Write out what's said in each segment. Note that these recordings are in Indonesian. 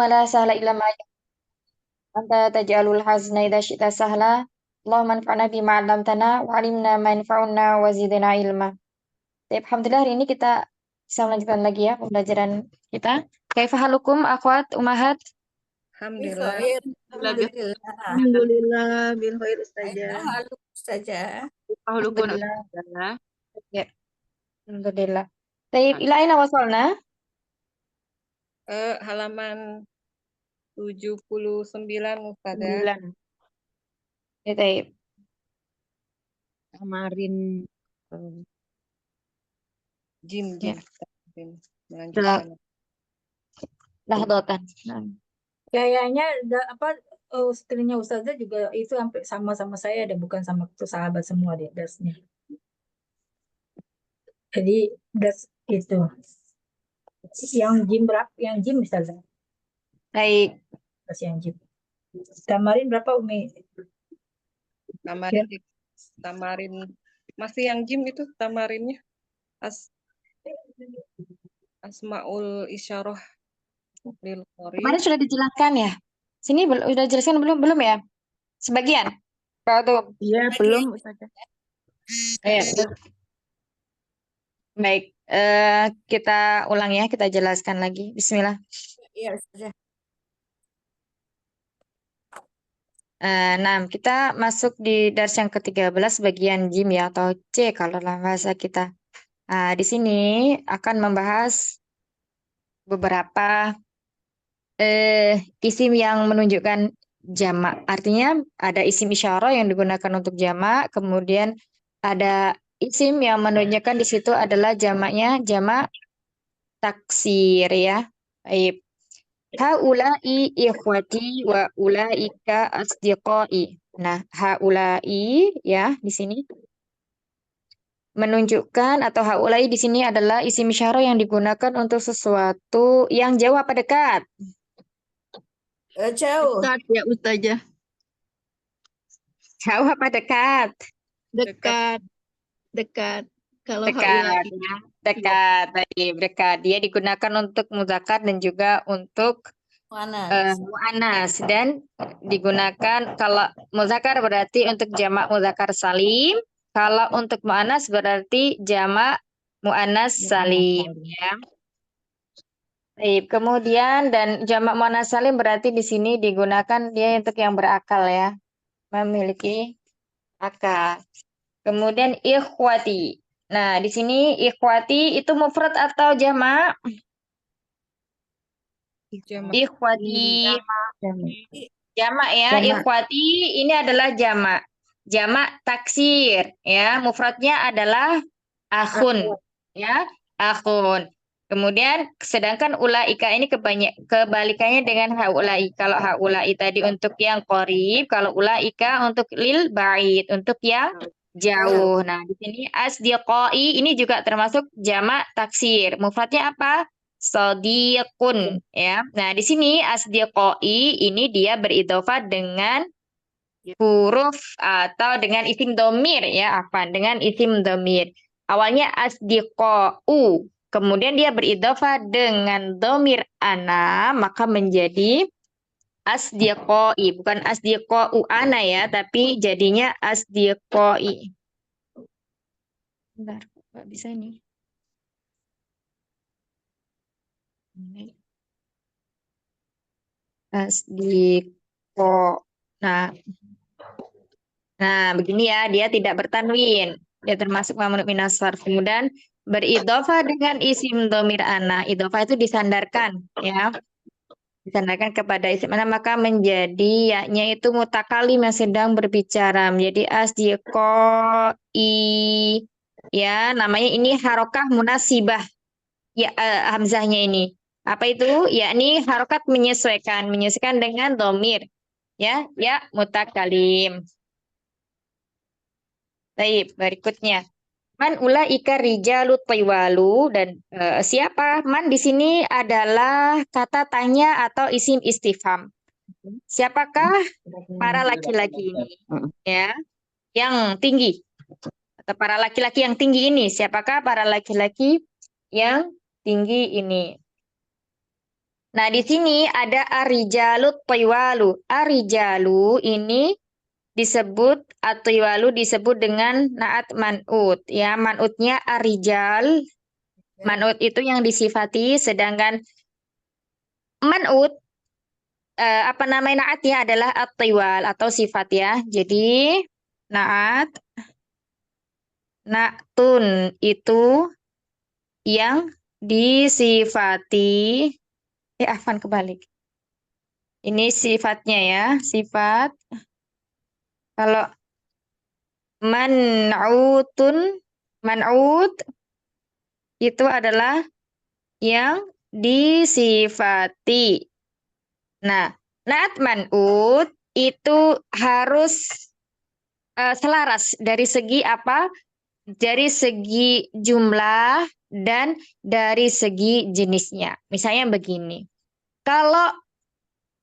la sahla illa ma anta taj'alul hazna idza syi'ta sahla. Allahumma anfa'na bima 'allamtana wa 'allimna ma yanfa'una wa zidna ilma. Baik, alhamdulillah hari ini kita bisa melanjutkan lagi ya pembelajaran kita. Kaifa halukum akhwat umahat? Alhamdulillah. Bikhair. Alhamdulillah. Alhamdulillah. Alhamdulillah bil khair Aina Ustazah. haluk saja. Alhamdulillah Alhamdulillah. Ustazah. Ya, alhamdulillah. Baik, ila aina wasalna? Halaman 79 Ustazah. 9. Ya, baik. Kemarin Jim. Ya. Melanjutkan. Lahdatan. Nah. Kayaknya istrinya Ustazah juga itu sampai sama saya ada bukan sama sahabat semua deh dasnya. Jadi das itu yang Jim berapa? Yang Jim Ustazah. Baik. Das yang Jim. Tamarin berapa Umi? Tamarin masih yang Jim itu tamarinnya asmaul isyarah lil qarib. Kemarin sudah dijelaskan ya? Sini sudah jelaskan belum ya? Sebagian. Kalau Iya, belum Ustazah. ya. Baik, kita ulang ya, kita jelaskan lagi. Bismillah. Iya, Ustazah. Nah, kita masuk di dars yang ke-13 bagian jim ya atau C kalau dalam bahasa kita. Di sini akan membahas beberapa isim yang menunjukkan jamak. Artinya ada isim isyarah yang digunakan untuk jamak, kemudian ada isim yang menunjukkan di situ adalah jamaknya jamak taksir ya. Baik. Haula'i ikhwati wa ulaika asdiqai. Nah, haula'i ya di sini menunjukkan atau haula'i di sini adalah isim isyarah yang digunakan untuk sesuatu yang jauh apa dekat? Jauh. Dekat ya Ustazah. Jauh apa dekat? Dekat. Kalau Dekat haulai ya. Dekat, baik, dekat. Dia digunakan untuk muzakkar dan juga untuk Mana? mu'annas dan digunakan kalau muzakkar berarti untuk jamak muzakkar salim, kalau untuk mu'annas berarti jamak mu'annas salim ya. Baik, kemudian dan jamak mu'annas salim berarti di sini digunakan dia untuk yang berakal ya, memiliki akal. Kemudian ikhwati. Nah, di sini ikhwati itu mufrad atau jamak? Jamak. Ikhwati. Jamak ya, Jamak. ikhwati ini adalah jamak. Jamak taksir ya, mufradnya adalah akhun ya, akhun. Kemudian sedangkan ulaika ini kebalikannya dengan haulai. Kalau haulai tadi untuk yang qorib, kalau ulaika untuk lil ba'id, untuk yang jauh. Nah, di sini asdiqai ini juga termasuk jamak taksir. Mufradnya apa? Sodiqun ya. Nah, di sini asdiqai ini dia beridhofah dengan huruf atau dengan isim domir ya, apa? Dengan isim domir. Awalnya asdiqau, kemudian dia beridhofah dengan domir ana, maka menjadi asdiqai, bukan asdiqau ana ya, tapi jadinya asdiqai. Bentar, nggak bisa ini. Asdiqo. Nah, begini ya, dia tidak bertanwin. Dia termasuk mamnu minas sarf. Kemudian beridhofah dengan isim domir ana. Idhofah itu disandarkan, ya. Disandarkan kepada isim ana, maka menjadi yaknya itu mutakalim yang sedang berbicara. Menjadi asdiqoi. Ya, namanya ini harokah munasibah. Ya, hamzahnya ini. Apa itu? Yakni harokat menyesuaikan dengan domir. Ya, ya mutakalim. Baik, berikutnya. Man ulaika rijalut tiwalu dan siapa? Man di sini adalah kata tanya atau isim istifham. Siapakah para laki-laki ini? Ya, yang tinggi. Atau para laki-laki yang tinggi ini? Siapakah para laki-laki yang tinggi ini? Nah, di sini ada arijalut tiwalu. Arijalu ini disebut atiwalu disebut dengan naat man'ut ya. Man'utnya arijal. Man'ut itu yang disifati, sedangkan man'ut apa namanya naatnya adalah atiwal atau sifat ya. Jadi naat na'tun itu yang disifati afan kebalik. Ini sifatnya ya, sifat. Kalau man'utun, man'ut itu adalah yang disifati. Nah, naat man'ut itu harus selaras dari segi apa? Dari segi jumlah dan dari segi jenisnya. Misalnya begini. Kalau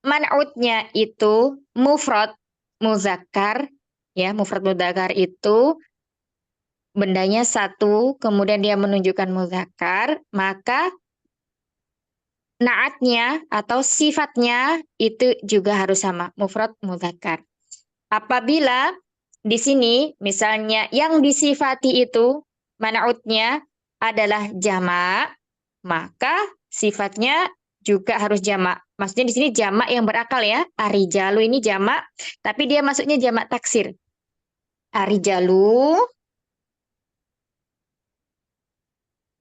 man'utnya itu mufrad muzakkar, ya, mufrad muzakkar itu bendanya satu, kemudian dia menunjukkan muzakkar, maka naatnya atau sifatnya itu juga harus sama, mufrad muzakkar. Apabila di sini misalnya yang disifati itu man'utnya adalah jamak, maka sifatnya juga harus jamak. Maksudnya di sini jamak yang berakal ya. Arijalu ini jamak, tapi dia masuknya jamak taksir. Arijalu.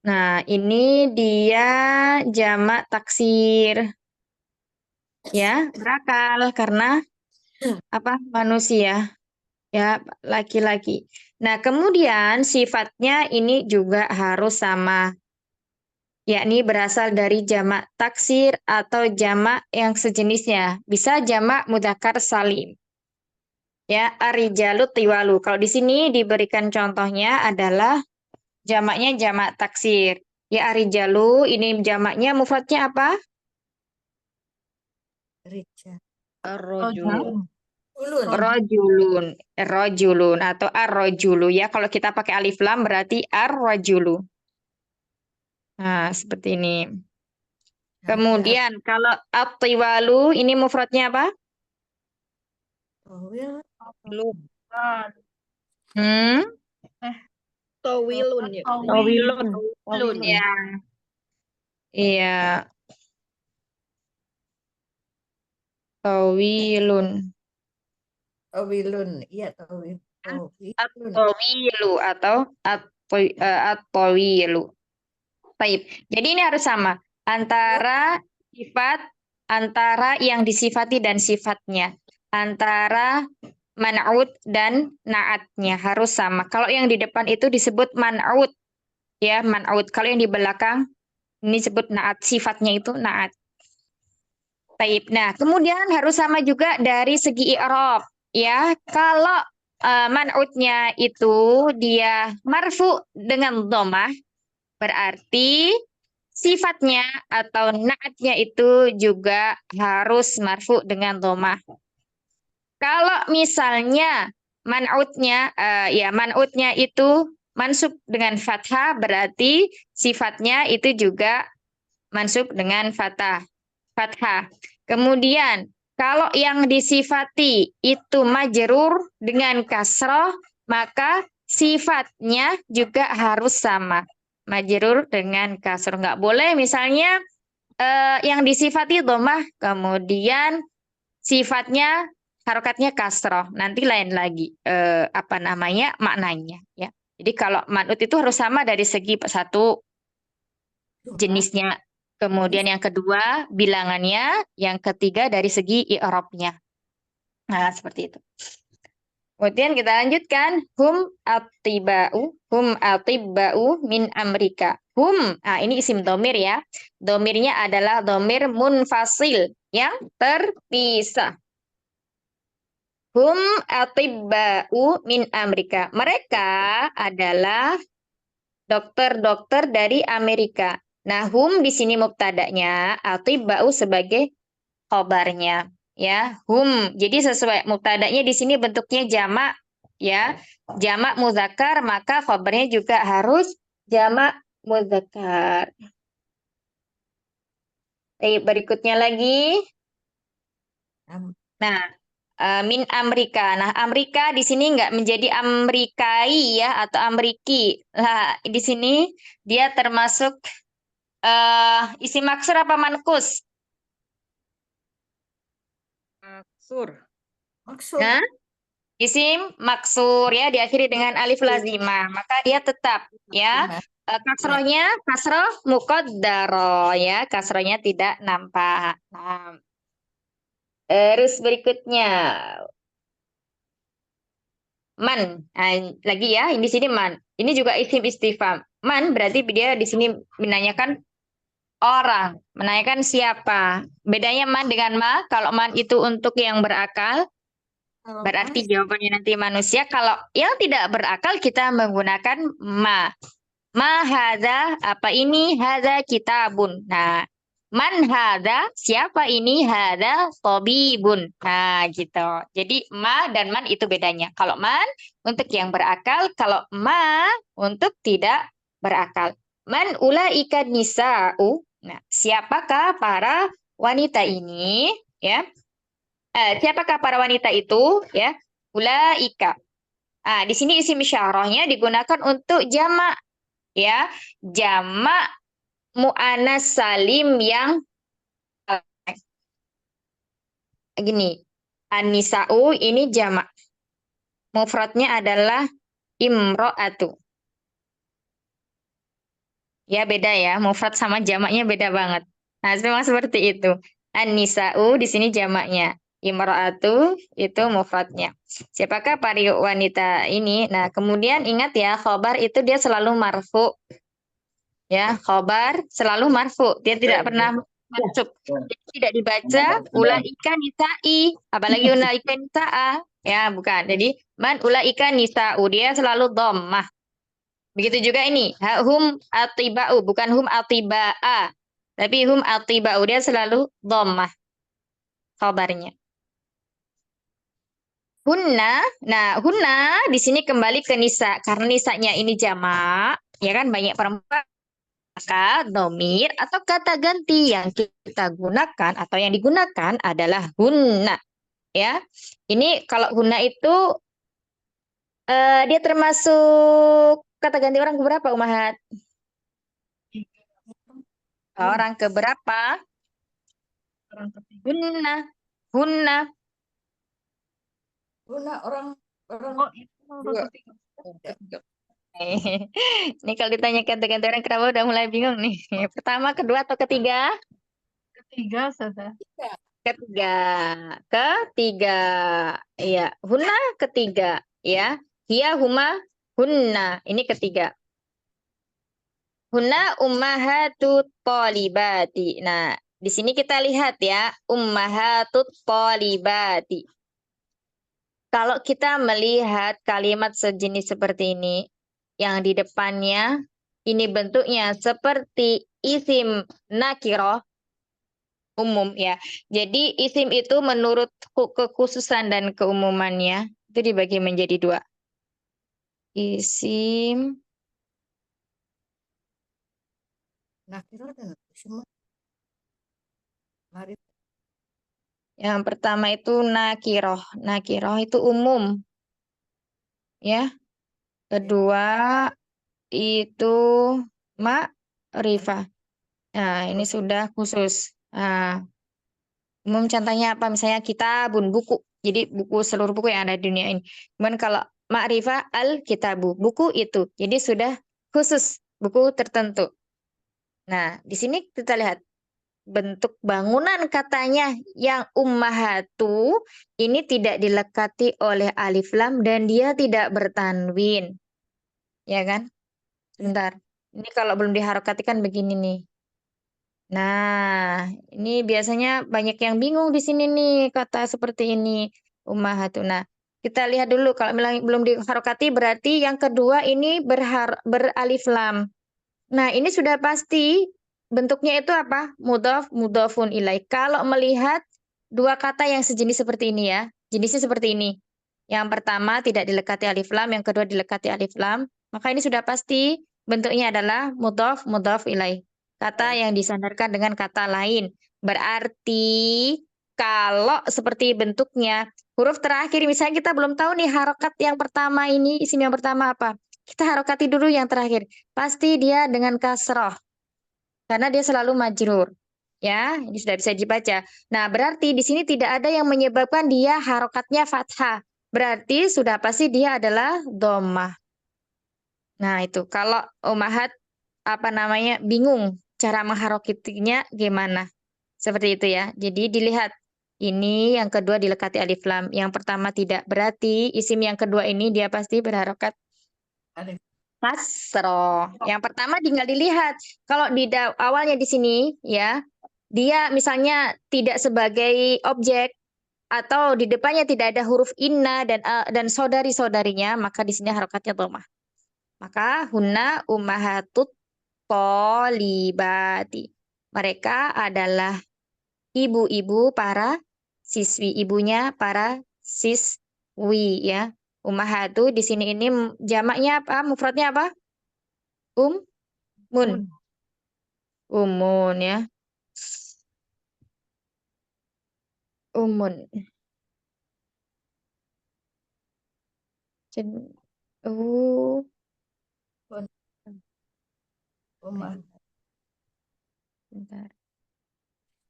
Nah, ini dia jamak taksir. Ya, berakal karena apa? Manusia. Ya, laki-laki. Nah, kemudian sifatnya ini juga harus sama, yakni berasal dari jamak taksir atau jamak yang sejenisnya. Bisa jamak mudzakkar salim. Ya, arijalu tiwalu. Kalau di sini diberikan contohnya adalah jamaknya jamak taksir. Ya, arijalu ini jamaknya mufradnya apa? Ar-rajul. Rojulun. Rojulun atau ar-rojulu. Ya, kalau kita pakai alif lam berarti ar-rojulu. Nah, seperti ini. Kemudian kalau at-tiwalu ini mufradnya apa? Belum. Hmm? Tawilun ya. Tawilun. Ya. Iya, tawilun. Tawilun, iya tawilun. At-tawilu atau at-tawilu. Baik. Jadi ini harus sama antara sifat, antara yang disifati dan sifatnya, antara man'ut dan naatnya harus sama. Kalau yang di depan itu disebut man'ut, ya man'ut. Kalau yang di belakang ini disebut naat, sifatnya itu naat. Baik. Nah, kemudian harus sama juga dari segi i'rab, ya. Kalau man'utnya itu dia marfu dengan dhammah, berarti sifatnya atau naatnya itu juga harus marfu dengan dhammah. Kalau misalnya man'utnya itu mansub dengan fathah, berarti sifatnya itu juga mansub dengan fathah. Kemudian kalau yang disifati itu majrur dengan kasroh, maka sifatnya juga harus sama. Majrur dengan kasroh. Nggak boleh misalnya yang disifati dhammah, kemudian sifatnya harokatnya kasroh. Nanti lain lagi maknanya. Ya. Jadi kalau man'ut itu harus sama dari segi satu jenisnya. Kemudian yang kedua bilangannya, yang ketiga dari segi i'rabnya. Nah, seperti itu. Kemudian kita lanjutkan hum atibba'u min amrika. Ini isim domir ya. Domirnya adalah domir munfasil yang terpisah. Hum atibba'u min amrika. Mereka adalah dokter-dokter dari Amerika. Nah, hum di sini mubtada'nya, atibba'u sebagai khobarnya. Ya, hum. Jadi sesuai mubtada'nya di sini bentuknya jamak, ya. Jamak muzakkar, maka khobarnya juga harus jamak muzakkar. Berikutnya lagi. Am- Nah, min Amerika. Nah, Amerika di sini nggak menjadi Amerikai ya atau Ameriki. Lah, di sini dia termasuk isim maksur apa mankus? Maksur. Maksud Nah, isim maksur ya diakhiri dengan alif lazimah, maka dia tetap ya. lima. Kasrohnya kasroh muqaddaro ya, kasrohnya tidak nampak. Nah, terus berikutnya man. Nah, lagi ya, di sini man. Ini juga isim istifham. Man berarti dia di sini menanyakan orang, menanyakan siapa. Bedanya man dengan ma, kalau man itu untuk yang berakal, Kalau berarti Mas, jawabannya nanti manusia. Kalau yang tidak berakal kita menggunakan ma. Ma hadza, apa ini? Hadza kitabun. Nah, man hadza, siapa ini? Hadza tabibun. Nah, gitu. Jadi ma dan man itu bedanya. Kalau man untuk yang berakal, kalau ma untuk tidak berakal. Man ulaika nisa'u. Nah, siapakah para wanita ini? Ya. Siapakah para wanita itu? Ya. Ulaika. Ah, di sini isim isyarahnya digunakan untuk jamak ya, jamak muannas salim yang gini. Anisa'u ini jamak. Mufradnya adalah imro'atu. Ya beda ya, mufrad sama jamaknya beda banget. Nah, memang seperti itu. Anisa'u di sini jamaknya. Imro'atu itu mufradnya. Siapakah para wanita ini? Nah, kemudian ingat ya, khobar itu dia selalu marfu. Ya, khobar selalu marfu. Dia tidak pernah mansub. Jadi tidak dibaca ulaika nisa'i, apalagi ulaika nisa'a. Ya, bukan. Jadi man ulaika nisa'u, dia selalu dhammah. Begitu juga ini, hum atiba'u, bukan hum atiba'a. Tapi hum atiba'u, dia selalu dhammah khobarnya. Hunna, nah hunna di sini kembali ke nisa karena nisanya ini jamak, ya kan banyak perempuan. Maka domir atau kata ganti yang kita gunakan atau yang digunakan adalah hunna. Ya, ini kalau hunna itu dia termasuk kata ganti orang keberapa, Umahat? Orang keberapa? Orang ketiga. Hunna, hunna. Guna orang Oh, itu orang dua. ketiga. Tidak. Ini kalau ditanya kata ganti orang kenapa udah mulai bingung nih. Pertama, kedua, atau ketiga? Ketiga saja. Ketiga, ketiga, ya, hunna ketiga, ya, hiya huma hunna, ini ketiga. Hunna ummahatut thalibati. Nah, di sini kita lihat ya, ummahatut thalibati. Kalau kita melihat kalimat sejenis seperti ini, yang di depannya ini bentuknya seperti isim nakiroh, umum ya. Jadi isim itu menurut kekhususan dan keumumannya itu dibagi menjadi dua. Isim Nakiro dan semua. Mari yang pertama itu nakiroh. Nakiroh itu umum. Ya. Kedua itu ma'rifah. Nah, ini sudah khusus. Nah, umum contohnya apa? Misalnya kitabun, buku. Jadi buku, seluruh buku yang ada di dunia ini. Kemudian kalau ma'rifah al-kitabu, buku itu. Jadi sudah khusus, buku tertentu. Nah, di sini kita lihat bentuk bangunan katanya yang ummahatu ini tidak dilekati oleh alif lam dan dia tidak bertanwin. Ya kan? Sebentar. Ini kalau belum diharokati kan begini nih. Nah, ini biasanya banyak yang bingung di sini nih kata seperti ini ummahatu. Nah, kita lihat dulu kalau belum diharokati berarti yang kedua ini beralif lam. Nah, ini sudah pasti bentuknya itu apa? Mudhaf, mudhafun ilaih. Kalau melihat dua kata yang sejenis seperti ini ya, jenisnya seperti ini. Yang pertama tidak dilekati alif lam, yang kedua dilekati alif lam, maka ini sudah pasti bentuknya adalah mudhaf, mudhaf ilaih. Kata yang disandarkan dengan kata lain. Berarti kalau seperti bentuknya huruf terakhir, misalnya kita belum tahu nih harokat yang pertama ini, isim yang pertama apa? Kita harokati dulu yang terakhir. Pasti dia dengan kasroh. Karena dia selalu majrur. Ya, ini sudah bisa dibaca. Nah, berarti di sini tidak ada yang menyebabkan dia harokatnya fathah. Berarti sudah pasti dia adalah dhammah. Nah, itu kalau umahat bingung cara mengharokatinya gimana. Seperti itu ya. Jadi dilihat ini yang kedua dilekati alif lam. Yang pertama tidak. Berarti isim yang kedua ini dia pasti berharokat Alif. kasroh. Yang pertama tinggal dilihat. Kalau di awalnya di sini ya, dia misalnya tidak sebagai objek atau di depannya tidak ada huruf inna dan saudari-saudarinya, maka di sini harokatnya dhammah. Maka hunna ummahatut thalibati. Mereka adalah ibu-ibu para siswi, ibunya para siswi ya. Ummahatu di sini ini jamaknya apa? Mufradnya apa? Mun. Umun ya. Umun. Oh, Umar. bentar.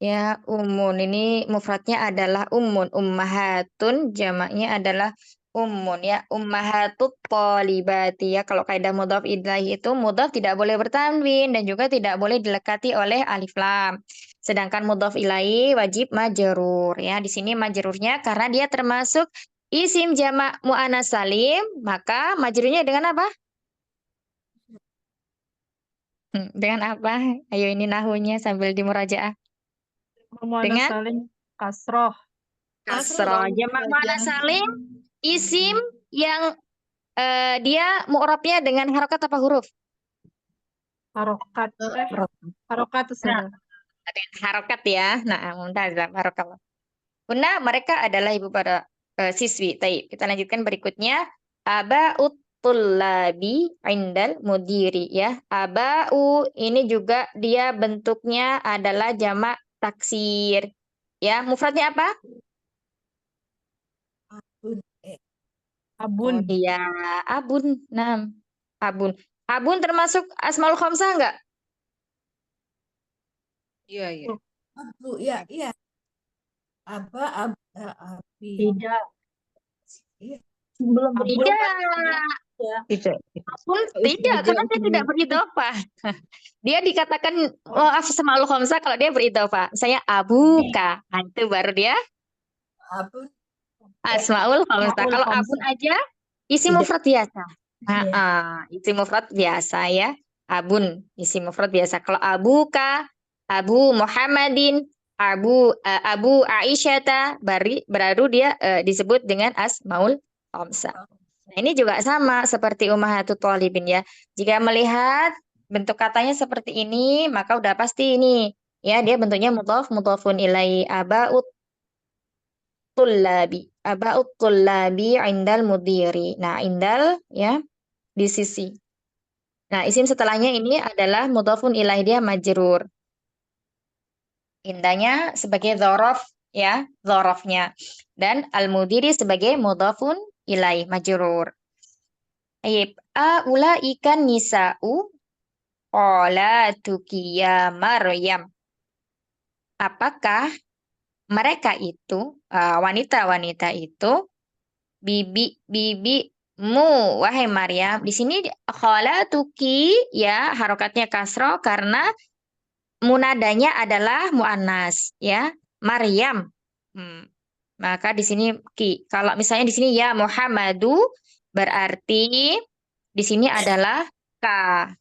Ya, umun ini mufradnya adalah ummun, ummahatun jamaknya adalah ummun ya, ummahatut thalibati ya. Kalau kaidah mudhaf ilaih itu mudhaf tidak boleh bertanwin dan juga tidak boleh dilekati oleh alif lam. Sedangkan mudhaf ilaih wajib majrur ya. Di sini majrurnya karena dia termasuk isim jamak muannats salim, maka majrurnya dengan apa? Dengan apa? Ayo ini nahunya sambil dimurajaah. Muannats Dengan salim kasroh. kasroh. Jamak muannats salim isim yang dia mu'rabnya dengan harokat apa huruf? Harokat. Harokat Nah, Ustazah. dengan harokat ya. Nah, mumtazah harokat. Bunda, mereka adalah ibu para siswi. Taib. Kita lanjutkan berikutnya. Aba'ut tullabi indal mudiri ya. Aba'u ini juga dia bentuknya adalah jamak taksir. Ya, mufradnya apa? Abun. Abun. Iya, abun. Nah, abun. Abun termasuk asmaul khamsah enggak? Iya, iya. Abu, ya, iya. Aba, abi. Tidak. Iya. Belum Abun. Tidak. ya. Tidak. Abun Ismu tidak, karena dia ismu. tidak beridofah. Dia dikatakan asmaul khamsah kalau dia beridofah. Misalnya abuka. Nah, itu baru dia Abun. asmaul khamsah. Asmaul Kalau khamsah. abun aja isim Tidak. mufrad biasa. Iya. Isim mufrad biasa ya. Abun, isim mufrad biasa. Kalau abuka, Abu Muhammadin, Abu Aisyata, baru dia disebut dengan asmaul khamsah. Nah, ini juga sama seperti ummahatut thalibin ya. Jika melihat bentuk katanya seperti ini, maka udah pasti ini ya dia bentuknya mudhafun ilai abaut tullabi indal mudiri. Nah, indal ya di sisi. Nah, isim setelahnya ini adalah mudhafun ilaih, dia majrur. Indahnya sebagai dzaraf ya, dzarafnya. Dan al-mudiri sebagai mudhafun ilaih majrur. Baik, ikan nisa'u qalatuki ya Maryam. Apakah mereka itu wanita-wanita itu bibimu wahai Maryam. Di sini qalatuki ya harokatnya kasroh karena munadanya adalah muannas ya, Maryam. Maka di sini ki. Kalau misalnya di sini ya Muhammadu berarti di sini adalah ka.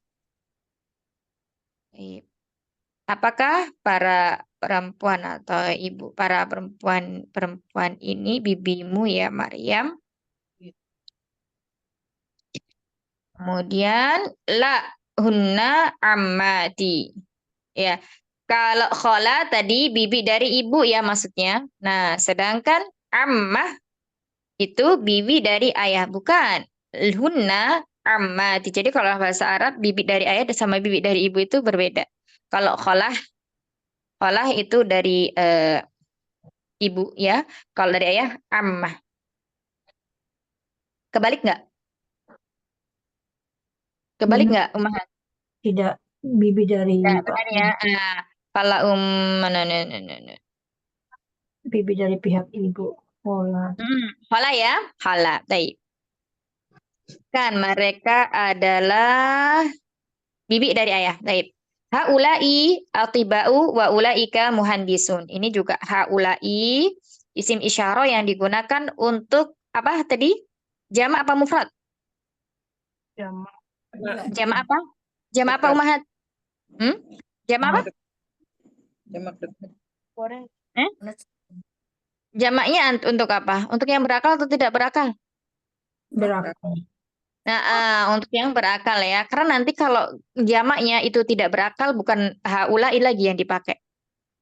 Apakah para perempuan atau ibu para perempuan ini bibimu ya Maryam? Kemudian la hunna ammati. Ya. Kalau khola tadi bibi dari ibu ya maksudnya. Nah, sedangkan ammah itu bibi dari ayah, bukan. Hunna ammati. Jadi kalau bahasa Arab bibi dari ayah sama bibi dari ibu itu berbeda. Kalau kholah Khalah itu dari ibu ya. Kalau dari ayah ammah. Kebalik nggak? Kebalik Benar. nggak, Ummahat? Tidak, bibi dari Nggak, Pak, benar ya. Nah, kalau bibi dari pihak ibu. Pola. khalah ya, khalah. Baik. Kan mereka adalah bibi dari ayah. Baik. Haulai atiba'u wa ulaika muhandisun. Ini juga haulai isim isyarah yang digunakan untuk apa tadi? Jamak apa mufrad? Jamak. Nah, Jamak apa? Jamak apa dekat. Ummahat? Jamak apa? Jamak dekat. Eh? Jamaknya untuk apa? Untuk yang berakal atau tidak berakal? Berakal. Nah, untuk yang berakal ya. Karena nanti kalau jamaknya itu tidak berakal, bukan haulai lagi yang dipakai.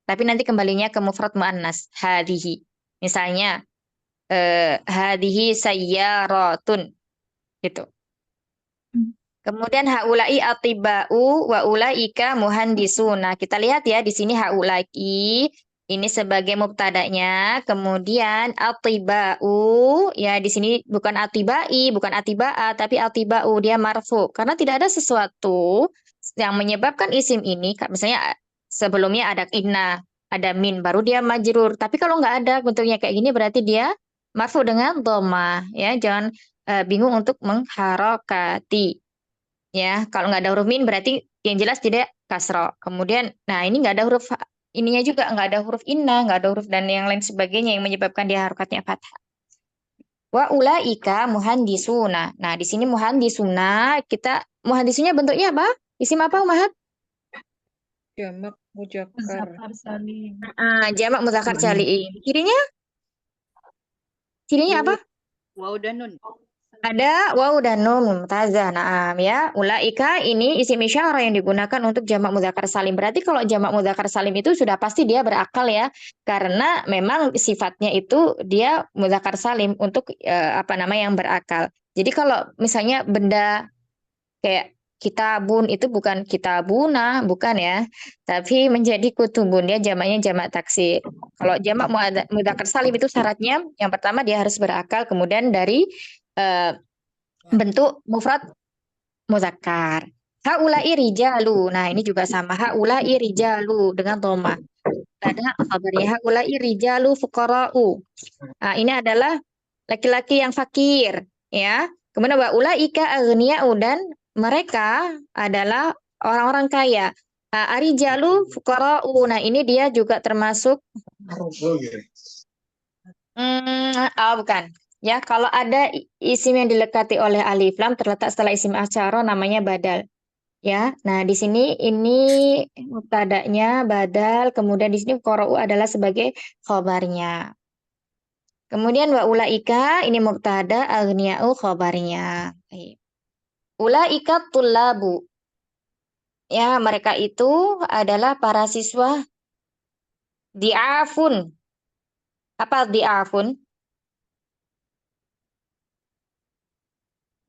Tapi nanti kembalinya ke mufrad muannas, hadihi. Misalnya, hadihi sayyaratun. Gitu. Kemudian haulai atiba'u wa ulaika muhandisuna. Nah, kita lihat ya di sini haulai ini sebagai mubtada'nya, kemudian atiba'u ya di sini bukan atibai, bukan atiba'a, tapi atiba'u dia marfu karena tidak ada sesuatu yang menyebabkan isim ini misalnya sebelumnya ada inna, ada min baru dia majrur. Tapi kalau nggak ada bentuknya kayak gini berarti dia marfu dengan dhammah ya. Jangan bingung untuk mengharokati. Ya, kalau nggak ada huruf min berarti yang jelas tidak kasro. Kemudian, nah ini nggak ada huruf ininya juga, nggak ada huruf inna, nggak ada huruf dan yang lain sebagainya yang menyebabkan dia harokatnya fathah. Wa ulaika muhandisuna. Nah, di sini muhandisuna kita muhandisunya bentuknya apa? Isim apa, Umahat? Jamak mujakkar. Muzakkar salim. Jamak mudzakkar salim. Cirinya apa? Waw dan nun. Ada waw dan nun mumtazah. Naam ya. Ulaika ini isim isyarah yang digunakan untuk jamak mudzakkar salim. Berarti kalau jamak mudzakkar salim itu sudah pasti dia berakal ya. Karena memang sifatnya itu dia mudzakkar salim untuk apa namanya yang berakal. Jadi kalau misalnya benda kayak kitabun itu bukan kitabuna, bukan ya. Tapi menjadi kutubun dia jamaknya jamak taksir. Kalau jamak mudzakkar salim itu syaratnya yang pertama dia harus berakal, kemudian dari bentuk mufrad muzakkar. Haulai rijalu. Nah, ini juga sama. Haulai rijalu dengan dhamma. Ada khabarnya haulai rijalu fuqara'u. Nah, ini adalah laki-laki yang fakir, ya. Kemudian wa ulaika aghniya'u dan mereka adalah orang-orang kaya. Arijalu fuqara'u. Nah, ini dia juga termasuk bukan. Ya, kalau ada isim yang dilekati oleh alif lam terletak setelah isim asyara namanya badal. Ya, nah di sini ini mubtada'nya badal, kemudian di sini qara'u adalah sebagai khabarnya. Kemudian wa ulaika ini mubtada, aghniya'u khabarnya. Baik. Ulaika tullabu. Ya, mereka itu adalah para siswa di'afun. Apa di'afun?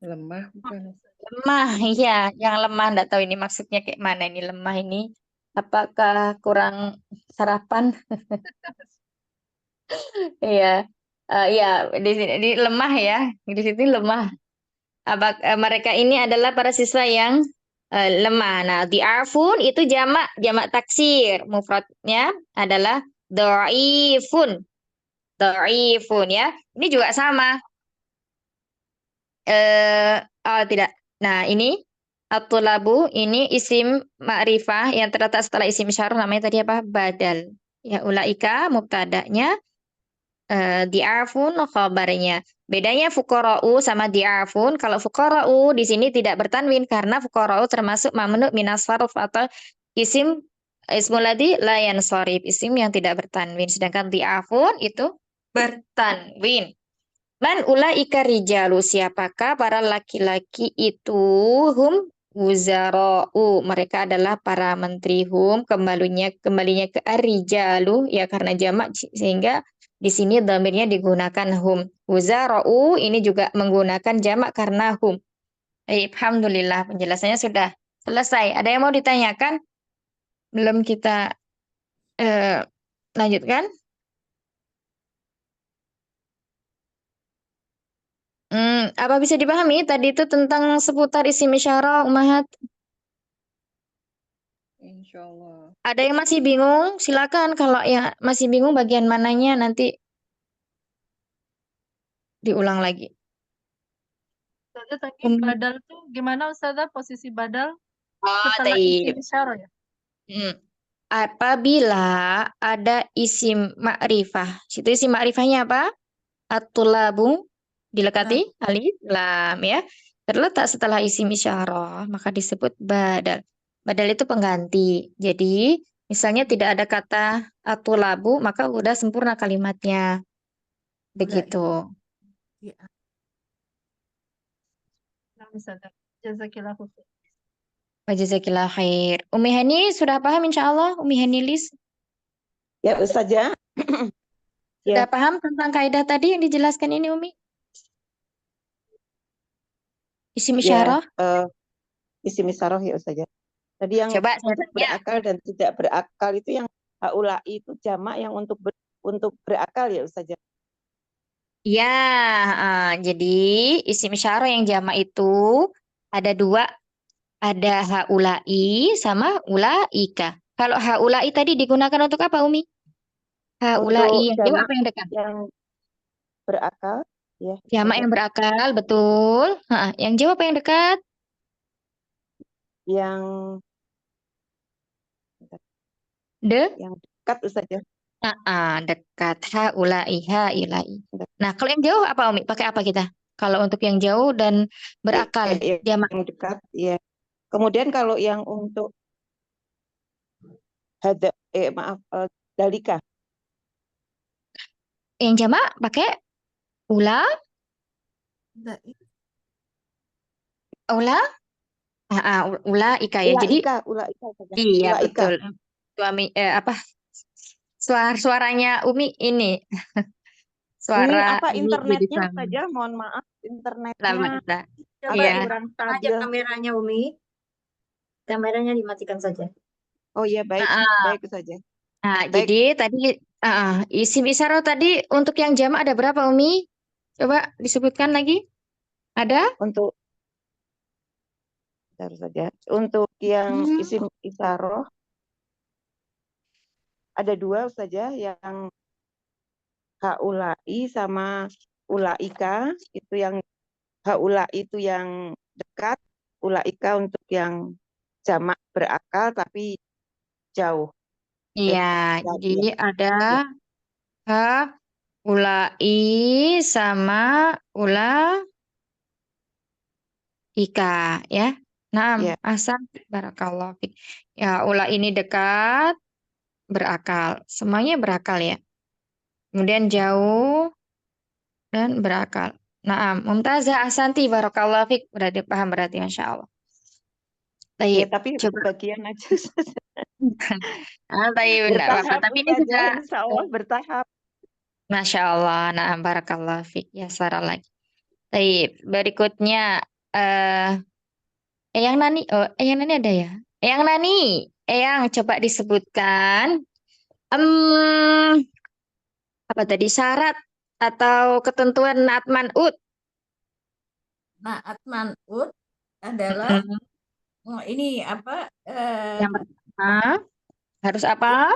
Lemah bukan. Lemah, iya, yang lemah. Nggak tahu ini maksudnya kayak mana ini lemah ini. Apakah kurang sarapan? Iya, iya di sini di lemah ya, di sini lemah. Mereka ini adalah para siswa yang lemah. Nah, di'afun itu jamak taksir. Mufradnya adalah dhaifun. Dhaifun ya. Ini juga sama. Tidak. Nah, ini at-tulabu ini isim ma'rifah yang terletak setelah isim isyarah namanya tadi apa? Badal. Ya, ulaika mubtada'nya, di'afun khabarnya. Bedanya fuqara'u sama di'afun. Kalau fuqara'u di sini tidak bertanwin karena fuqara'u termasuk mamnu minas sarf atau isim ismul ladzi la yansharif, isim yang tidak bertanwin. Sedangkan di'afun itu bertanwin. Man ulaika rijalu, siapakah para laki-laki itu? Hum wuzara'u, mereka adalah para menteri. Hum kembalinya ke ar-rijalu ya karena jamak sehingga di sini dhamirnya digunakan hum. Wuzara'u ini juga menggunakan jamak karena hum. Alhamdulillah penjelasannya sudah selesai. Ada yang mau ditanyakan? Belum kita Lanjutkan. Apa bisa dipahami tadi itu tentang seputar isim isyarah, Ummahat? Insya Allah. Ada yang masih bingung? Silakan kalau yang masih bingung bagian mananya nanti diulang lagi. Ustazah tadi Um, badal tuh gimana Ustazah posisi badal oh, setelah taib. isim isyarah ya? Hmm. Apabila ada isim ma'rifah, situ isim ma'rifahnya apa? At-tulabu dilekati alif lam ya. Terletak setelah isim isyarah, maka disebut badal. Badal itu pengganti. Jadi, misalnya tidak ada kata at-tulabu, maka udah sempurna kalimatnya. Begitu. Ya. Nah, Ustazah. Jazakillahu khair. Wajazakillah khair. Umi Hani sudah paham insya Allah? Umi Hani Lis Ya, Ustazah. sudah Ya, paham tentang kaidah tadi yang dijelaskan ini Umi? Isim ya, isyarah? isim isyarah ya Ustazah. Tadi yang Coba saya untuk tanya. berakal dan tidak berakal itu yang haulai itu jamak yang untuk berakal ya Ustazah. Ya, jadi isim isyarah yang jamak itu ada dua, ada haulai sama ulaika. Kalau haulai tadi digunakan untuk apa, Umi? Haulai Untuk yang jawab jamak apa yang dekat? yang berakal ya Jamak Ustazah. yang berakal, betul. Yang jawab apa yang dekat? Yang yang dekat Ustazah. Dekat haulai, hailai. Nah, kalau yang jauh apa, Umi? Pakai apa kita? Kalau untuk yang jauh dan berakal, jamak. Yang dekat ya. Kemudian kalau yang untuk maaf, dalika. Yang jamak pakai ula, ula, ulaika ya. Jadi Ulaika Ustazah. iya Ulaika. betul. Suami apa suaranya Umi ini Ini suara apa ini jadi internetnya sama. Ustazah? Mohon maaf, Lama internetnya kita. Coba Iya. kurang dimatikan aja stabil. kameranya, Umi. Kameranya dimatikan saja. Oh iya, baik, Nah, baik saja. Baik, jadi tadi isim isyarah tadi untuk yang jamak ada berapa Umi? Coba disebutkan lagi. Ada? untuk bentar saja. Untuk yang isim isyarah ada dua saja, yang haulai sama ulaika. Itu yang haulai itu yang dekat, ulaika untuk yang jamak berakal tapi jauh. Iya, Jadi jadi ada ha ulai sama ula ika ya. Naam, ya, asal barakallah fik. Ya, ula ini dekat berakal. Semuanya berakal ya. Kemudian jauh dan berakal. Naam, Mumtazah Asanti barakallah fik. Berarti paham berarti Masya Allah. ya, Taib, tapi coba. sebagian aja Taib, enggak apa-apa. bertahap Tapi ini Ustazah, sudah, insya Allah bertahap. Masya Allah. Naam, barakallah fik. Ya, sarah lagi. Taib, berikutnya. eh Eyang Nani, Eyang Nani ada ya? Eyang Nani, Eyang coba disebutkan apa tadi syarat atau ketentuan naat man'ut. Naat man'ut adalah ini apa? Yang pertama harus apa?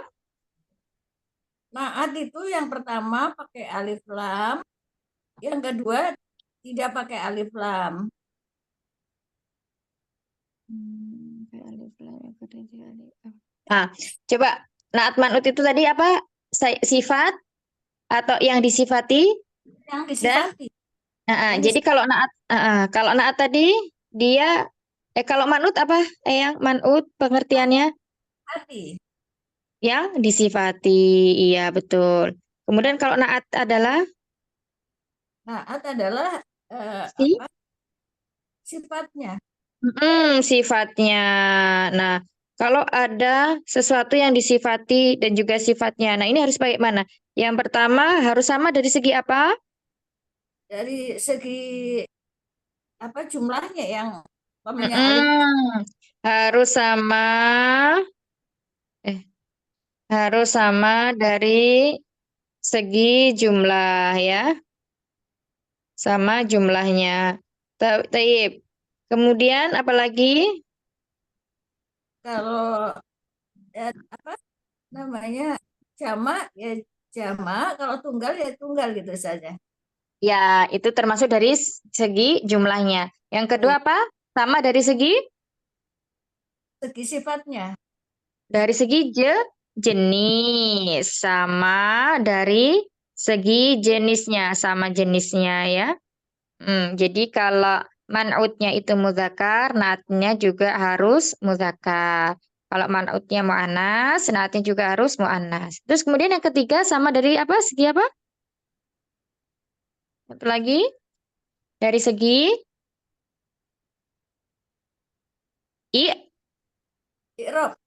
Naat itu yang pertama pakai alif lam, yang kedua tidak pakai alif lam. Nah, coba naat man'ut itu tadi apa? Sifat atau yang disifati Yang dan disifati. jadi kalau naat tadi dia kalau man'ut apa? Yang man'ut pengertiannya Disifati. yang disifati. Iya, betul. Kemudian kalau naat adalah Naat adalah si apa? Sifatnya. Sifatnya. Nah, kalau ada sesuatu yang disifati dan juga sifatnya. Nah, ini harus bagaimana? Yang pertama harus sama dari segi apa? Dari segi apa jumlahnya yang umpamanya alif Harus sama. Eh, Harus sama dari segi jumlah ya. Sama jumlahnya. Taib. Kemudian apalagi? Kalau apa namanya jamak ya jamak, kalau tunggal ya tunggal gitu saja. Ya, itu termasuk dari segi jumlahnya. Yang kedua apa? Sama dari segi? Segi sifatnya. Dari segi jenis. Sama dari segi jenisnya. Sama jenisnya ya. Jadi kalau man'utnya itu muzakkar, naatnya juga harus muzakkar. Kalau man'utnya mu'annas, naatnya juga harus mu'annas. Terus kemudian yang ketiga sama dari apa? Segi apa? Satu lagi dari segi I'rab.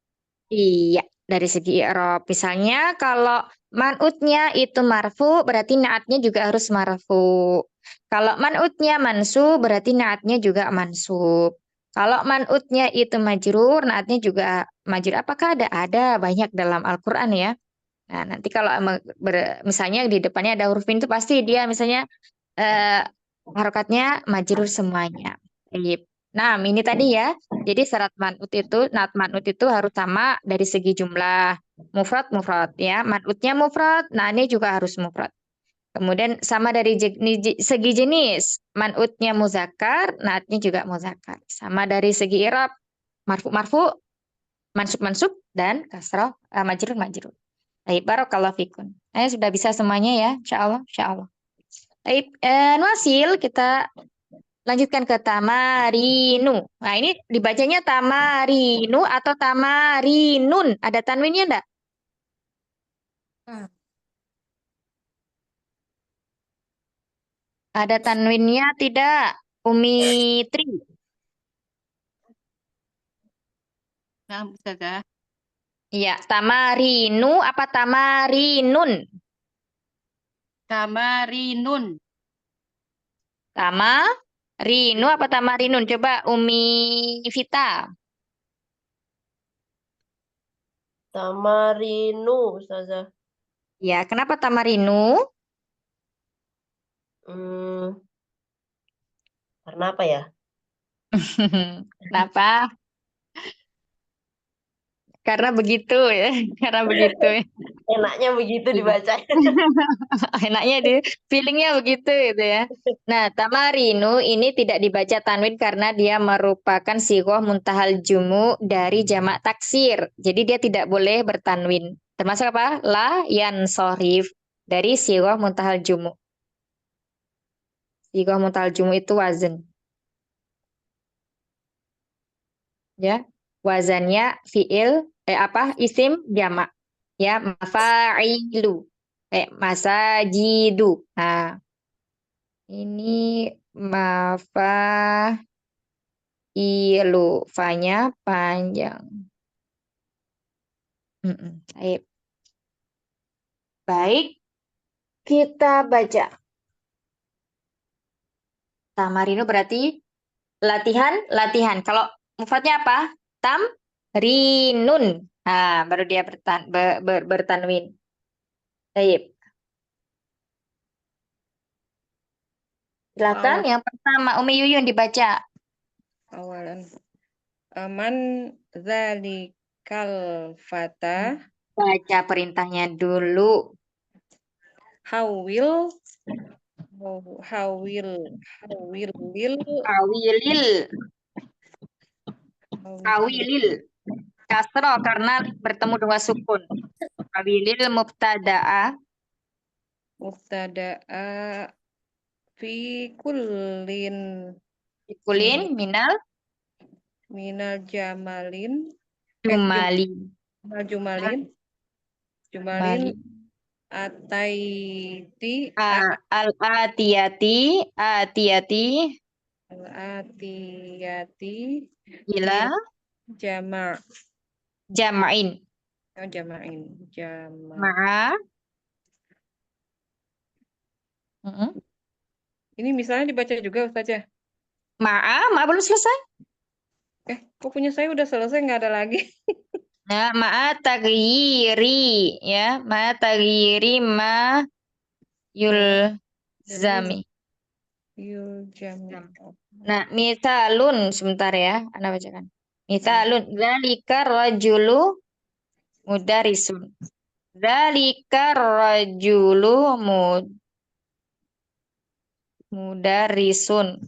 iya, dari segi i'rab. Misalnya kalau man'utnya itu marfu, berarti naatnya juga harus marfu. Kalau man'utnya mansub, berarti naatnya juga mansub. Kalau man'utnya itu majrur, naatnya juga majrur. Apakah ada? Ada banyak dalam Al-Quran ya. Nah, nanti kalau misalnya di depannya ada huruf min itu pasti dia misalnya harokatnya majrur semuanya. Baik. Nah, ini tadi ya. Jadi syarat man'ut itu, naat man'ut itu harus sama dari segi jumlah. Mufrad ya. Man'utnya mufrad, naatnya juga harus mufrad. Kemudian sama dari segi jenis. Man'utnya muzakkar, naatnya juga muzakkar. Sama dari segi i'rab, marfu, mansub, dan kasrah, majrur. Baik, barakallahu fikun. Sudah bisa semuanya ya, insya Allah. Baik, Nuasil, kita lanjutkan ke tamarinu. Nah, ini dibacanya tamarinu atau tamarinun. Ada tanwinnya enggak? Nah, Ada tanwinnya tidak? Umi Tri. Nah, Ustazah. Iya, tamarinu apa tamarinun? Tamarinun. Tamarinu apa tamarinun? Coba Umi Vita. Tamarinu, Ustazah. Ya, kenapa tamarinu? Hmm, karena apa ya? Kenapa? Karena begitu ya, karena begitu ya. Enaknya begitu dibaca. Enaknya di feelingnya begitu gitu ya. Nah, tamarinu ini tidak dibaca tanwin karena dia merupakan sighoh muntahal jumu dari jamak taksir. Jadi dia tidak boleh bertanwin. Termasuk apa? La yansorif dari sighoh muntahal jumu. Sighoh muntahal jumu itu wazan. Ya, wazannya fiil isim jamak. Ya, mafa'ilu. Masajidu. Nah, ini mafa'ilu. Fa-nya panjang. Baik. Baik, kita baca. Tamarinu berarti latihan. Kalau mufradnya apa? Tamrinun. Nah, baru dia bertanwin. Baik. Silakan yang pertama Umi Yuyun dibaca. Awalan. Aman zalikal fata Baca perintahnya dulu. hawil Awilil. Kasro karena bertemu dengan sukun. Awilil mubtada'a. mubtada'a fi kullin Kulin minal jamalin jumalin. jumalin Jumalin. ataiti Al-atiyati. Ila jama'in. jama'in Ma'a. ini misalnya dibaca juga Ustazah. Ma'a belum selesai. Kok punya saya udah selesai nggak ada lagi. Ya, ma'a taghyiri ya, ma'a taghyiri ma yulzami. Yuljami. Nah, misalun sebentar ya, Anda bacakan. Misalun dzalika rajulu mudarisun. Dzalika rajulu mudarisun.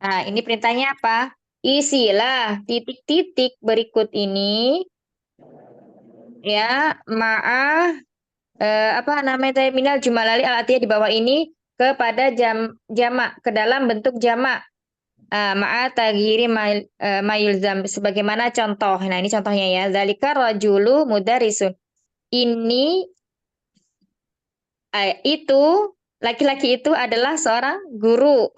Nah, ini perintahnya apa? Isilah titik-titik berikut ini ya, apa namanya tadi minal jumalali al-atiyah di bawah ini kepada jamak ke dalam bentuk jamak. Ma'a taghyiri mayulzam sebagaimana contoh. Nah, ini contohnya ya. Zalika rajulu mudarisun. Ini itu laki-laki itu adalah seorang guru.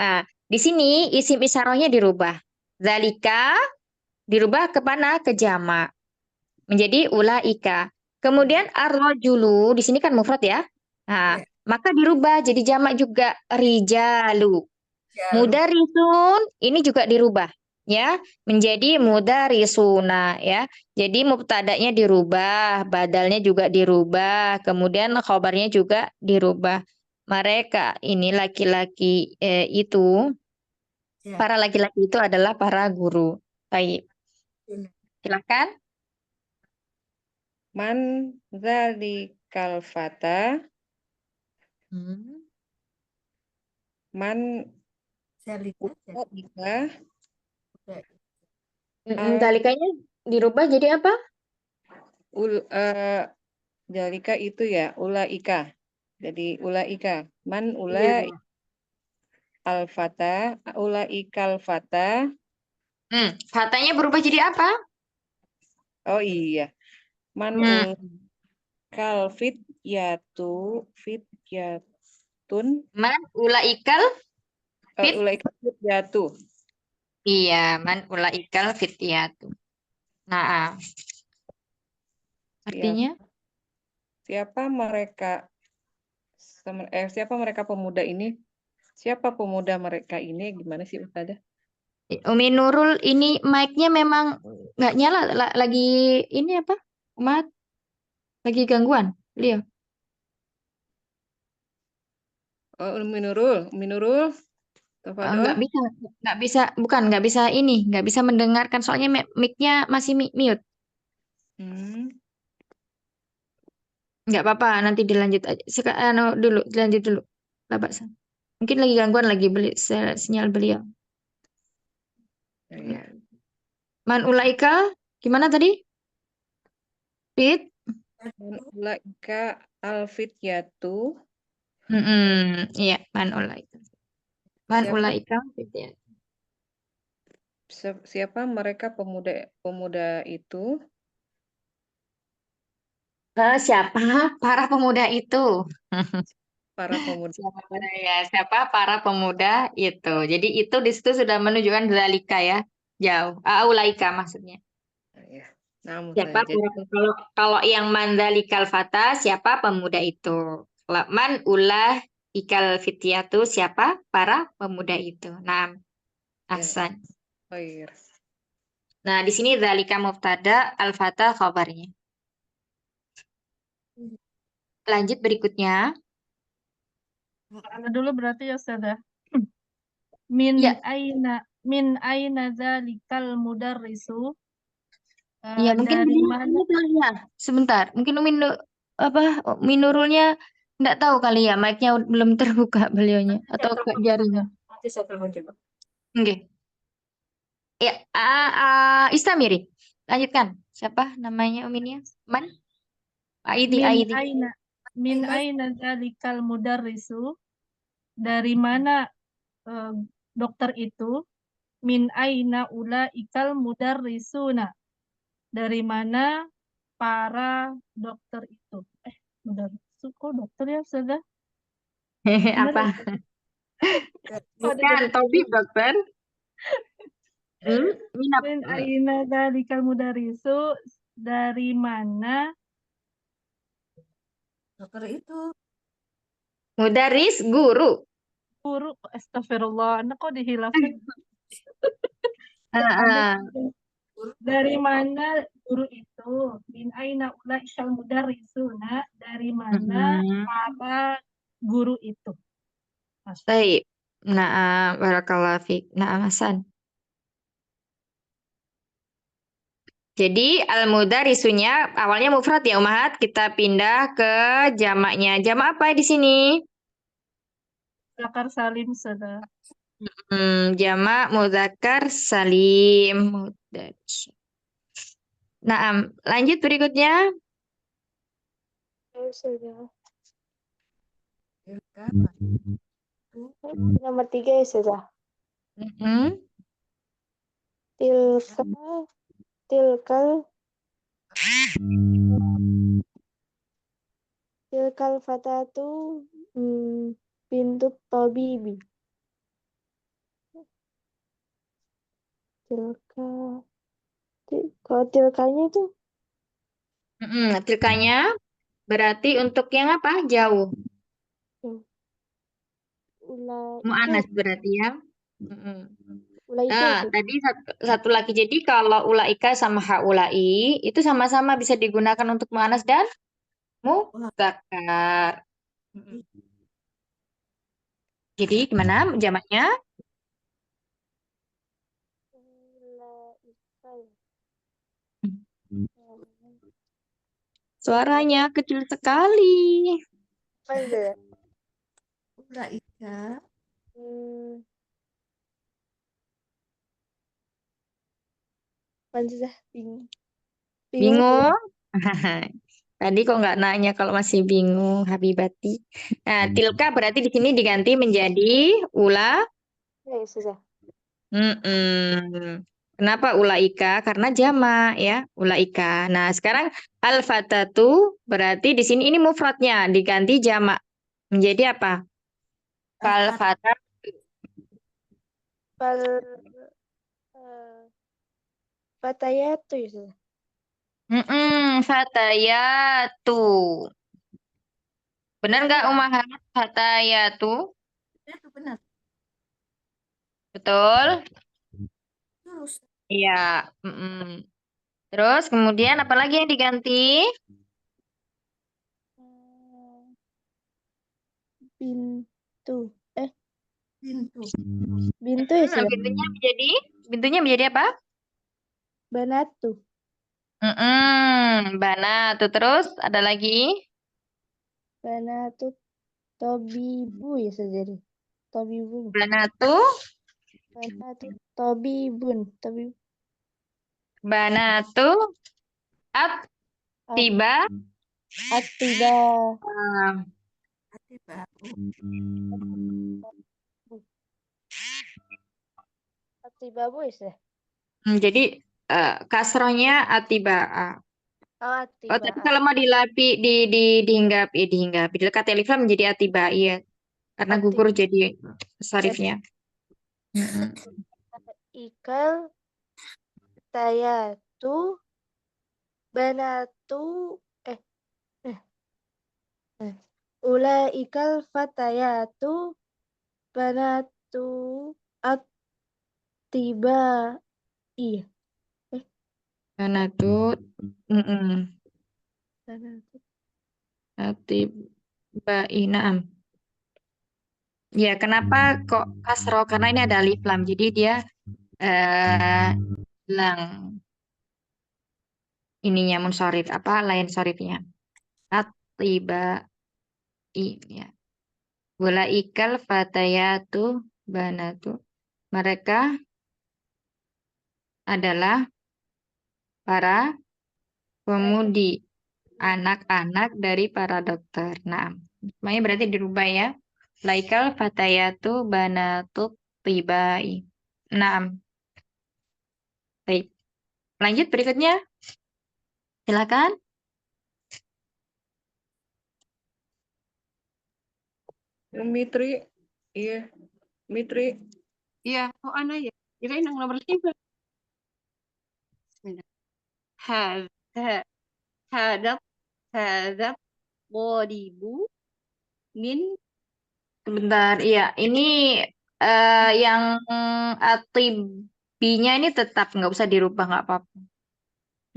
Di sini isim isyarahnya dirubah. Zalika dirubah ke mana? Ke jamak. Menjadi ulaika. Kemudian ar-rajulu di sini kan mufrad ya. Nah, maka dirubah jadi jamak juga rijalu. Mudarisun ini juga dirubah ya menjadi mudarisuna ya. Jadi mubtada'nya dirubah, badalnya juga dirubah, kemudian khabarnya juga dirubah. Mereka ini laki-laki itu Ya. para laki-laki itu adalah para guru. Baik. Silakan. Man dzalikal fata. Man Zalika. ulaika. Talikanya dirubah jadi apa? Dzalika itu ya, ulaika. Jadi ulaika. Man Iya. al-fata, ulaikal fata. Fatanya berubah jadi apa? Oh iya. Man ulaikal fityatun. Man ulaikal Ulaikal fityatu. Iya, man ulaikal fityatu. Nah, artinya Siapa mereka pemuda ini? Siapa pemuda mereka ini? Gimana sih Ustazah? Umi Nurul ini mic-nya memang nggak nyala lagi ini apa? Umat lagi gangguan beliau. Oh, Umi Nurul. Tafadhol. Nggak bisa ini, nggak bisa mendengarkan soalnya mic-nya masih mute. Nggak apa-apa, nanti dilanjut aja. Dilanjut dulu. Nggak apa-apa. Mungkin lagi gangguan lagi sinyal beliau. Ya. Man ulaika gimana tadi? Fit? Man ulaika al-fityatu. Iya, man ulaika. Man ulaika fityatu. Siapa mereka pemuda itu? Siapa para pemuda itu? Para pemuda. Siapa para pemuda itu? Jadi itu di situ sudah menunjukkan dzalika ya. Jauh. Ulaika maksudnya. Ya. Nah, Siapa kalau yang mandzalikal fata siapa pemuda itu? Kalau man ulah ikal fityatu siapa para pemuda itu? Nah, ahsan. Khair. Nah, di sini dzalika mubtada, al-fata khabarnya. Lanjut berikutnya. Ada dulu berarti ya Ustazah. Min Ya. aina dzalikal mudarrisu. Iya, mungkin Dari ini mana? kali ya. Sebentar, mungkin Minurulnya enggak tahu kali ya, mic-nya belum terbuka beliaunya atau ke jarinya. Nanti saya telepon coba. Oke. Ya, Istamiri. Lanjutkan. Siapa namanya Uminya? Man? Aidi. Min aina dzalikal mudarrisu. Dari mana dokter itu? Min aina ulaikal mudarrisuna. Dari mana para dokter itu? Mudarrisu kok dokter ya Ustazah? Apa? Bukan, Topik dokter. Min aina dzalikal mudarrisu. Dari mana Dokter itu. Mudaris guru. guru? Astagfirullah, anak kok dihilafkan? Dari mana guru itu? Min aina ulaikal mudarrisuna, dari mana para guru itu? Mas. Baik. Nah, barakallahu fiik. Nah, Hasan. Jadi al-mudarrisunya awalnya mufrad ya Umahat. Kita pindah ke jamaknya. Jamak apa di sini? Zakar Salim sudah. Jamak mudzakkar salim. Mudarris. Nah, lanjut berikutnya. Sudah. Tilka Nomor 3 ya sudah. Mm-mm. Tilkal fatatu pintu tabibi. Kalau tilkanya itu Tilkanya berarti untuk yang apa? Jauh. Mu'annas berarti ya. Nah, tadi satu lagi. Jadi kalau ulaika sama haulai itu sama-sama bisa digunakan untuk mu'annas dan mudzakkar. Jadi gimana jamaknya? Suaranya kecil sekali. ulaika bingung. Bingung? Tadi kok nggak nanya kalau masih bingung, Habibati. Nah, tilka berarti di sini diganti menjadi ula. Ya, sudah. Kenapa ulaika? Karena jamak ya, ulaika. Nah, sekarang al-fatatu berarti di sini ini mufradnya diganti jamak menjadi apa? Fal-fata. Fatayatu ya sudah. Fatayatu. Benar nggak Umahat? Fatayatu. itu benar. Betul? Terus Iya. Terus kemudian apa lagi yang diganti? Bintu. pintu Bintu ya sudah. Bintunya menjadi apa? Banatu. Banatu. Terus ada lagi? Banatu tobibu ya sudah. Jadi. Tobibu. Banatu. Banatu tobibun. Banatu. Tiba. Atiba. hati baru Atibabu ya sudah. Jadi kasrohnya atibaa. Oh, Oh, tapi kalau mau dihinggapi dekat alif lam menjadi atibai ya. Karena gugur jadi sarifnya. Ikal tayatu banatu ulaikal fatayatu banatu atibai. Banatu. Banatu. Atibai. Naam. Ya, kenapa kok kasroh? Karena ini ada alif lam. Jadi dia hilang ininya munsharif. Apa lain sorifnya? Atibai. Ya. Ulaikal fatayatu banatu. Mereka adalah para pemudi, anak-anak dari para dokter. Nah, semuanya berarti dirubah ya. Laikal fatayatu banatu tibai. Nah, baik. Lanjut berikutnya. Silakan. Mitri, iya, Mitri. Iya, oh Ana ya. Kirain yang nomor 5. Bismillah. Hadap dharibu min Sebentar, iya. Ini yang atibinya ini tetap nggak usah dirubah, nggak apa-apa.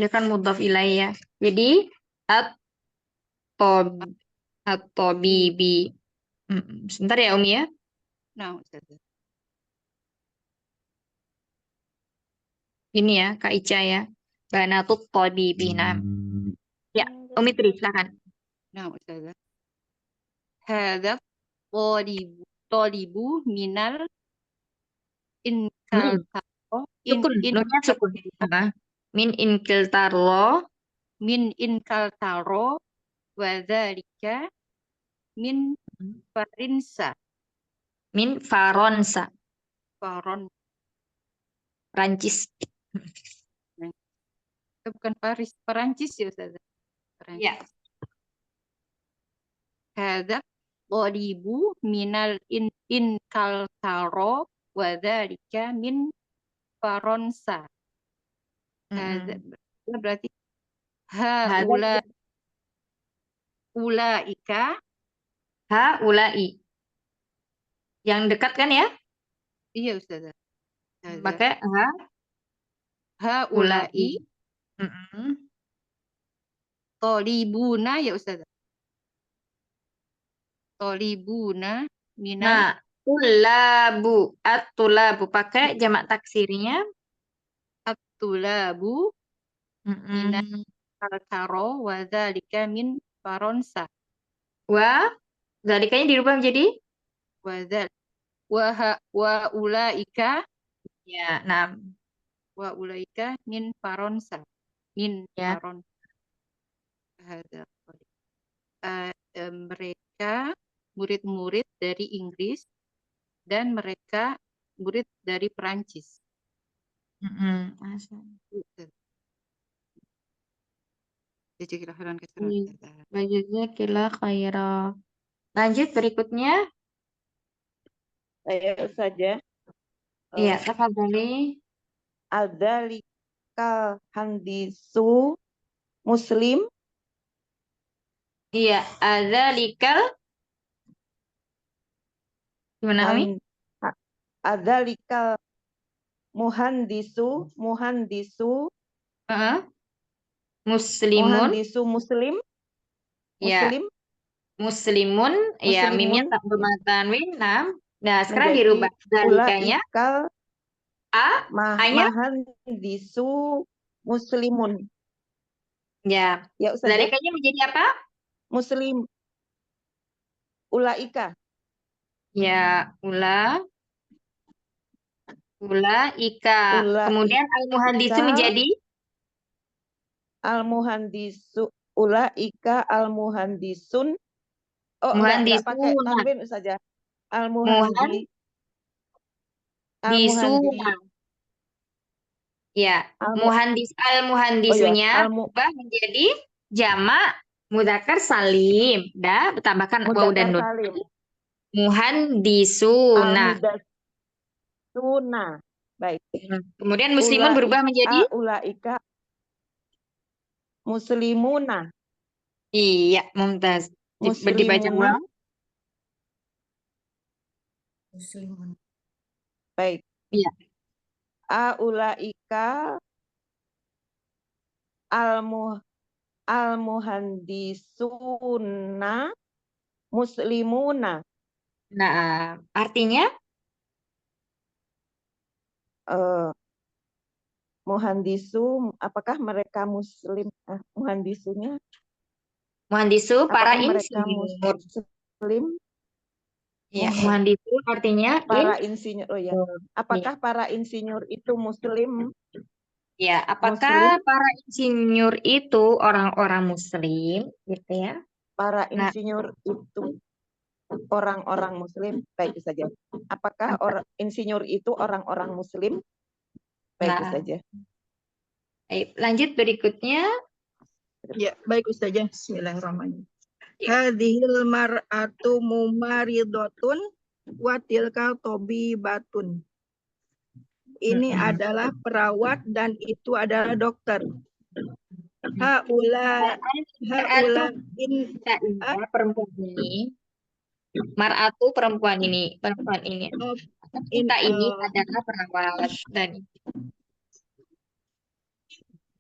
Dia kan mudhaf ilaih ya. Jadi at-tabibi. Sebentar ya Umi ya. Nah, Ustazah. Ini ya Kak Ica ya. Banatut tabibi. Nah, ya Umi Tri silakan. Nah, Ustazah. Hadza tolibu minal inkaltaro Sukun, nunnya sukun. Min inkiltarlo. min inkaltaro wa dzalika min farinsa Min faronsa. faron. Prancis. Itu bukan Perancis ya Ustazah. Perancis. Ya. Hadza tolibu minal inkaltaro wa dzalika min faronsa. Hadza berarti Hadza ulaika ulai. Yang dekat kan ya? iya Ustazah. Hadza Pakai ulai Mm-mm. tolibuna ya Ustazah. Tolibuna minal Nah, tulabu. At-tulabu. Pakai jamak taksirnya. tulabu minal Mm-mm. kaltaro wa dzalika min faronsa. Zalikanya dirubah menjadi? Wa ulaika Ya, nah. wa ulaika min faronsa. Min Ya. faronsa. Hadza mereka murid-murid dari Inggris dan mereka murid dari Perancis. Jazakillah khairan. Lanjut berikutnya. Saya saja. Iya, tafadhali. Adzalikal handisu muslim. Iya, adzalikal gimana Umi? Adzalikal muhandisu Muslimun. muhandisu muslim. Ya. Muslim Muslimun, ya mimnya tak bermata tanwin. Nah, sekarang menjadi dirubah zalikanya ulaikal hanya mahandisu muslimun. ya. Ya Ustazah. Zalikanya menjadi apa? Muslim. Ulaika. Ya, ulaika. Kemudian al-muhandisu menjadi al-muhandisu. Ulaika al-muhandisun. Oh, enggak pakai muhandisuna. tanwin saja. Al-muhandi. Disuna. Ya, al-muhandisunya berubah menjadi jamak mudzakkar salim. Dah, bertambahkan waw dan nun. Salim. Muhandisuna. Al-mudassuna. Baik. Kemudian muslimun berubah menjadi ulaika muslimuna. Iya, mumtaz. Dibaca ulang. Muslimun. Baik. Iya. Ulaika al-muhandisuna muslimuna. Nah, artinya muhandisu, apakah mereka muslim? Muhandisunya? muhandisu para mereka insinyur. Muslim? Ya, muhandisu artinya para insinyur. Oh ya. Apakah ya. para insinyur itu muslim? Ya, apakah para insinyur itu orang-orang muslim gitu ya? Para insinyur itu orang-orang muslim? Baik saja. Apakah insinyur itu orang-orang muslim? Baik saja. Baik, lanjut berikutnya. Ya, baik Ustazah. Bismillahirrahmanirrahim. Hadhil mar'atu mumaridotun wa tilka tabibatun. Ini adalah perawat dan itu adalah dokter. Perempuan ini. Mar'atu perempuan ini. Kita ini adalah perawat dan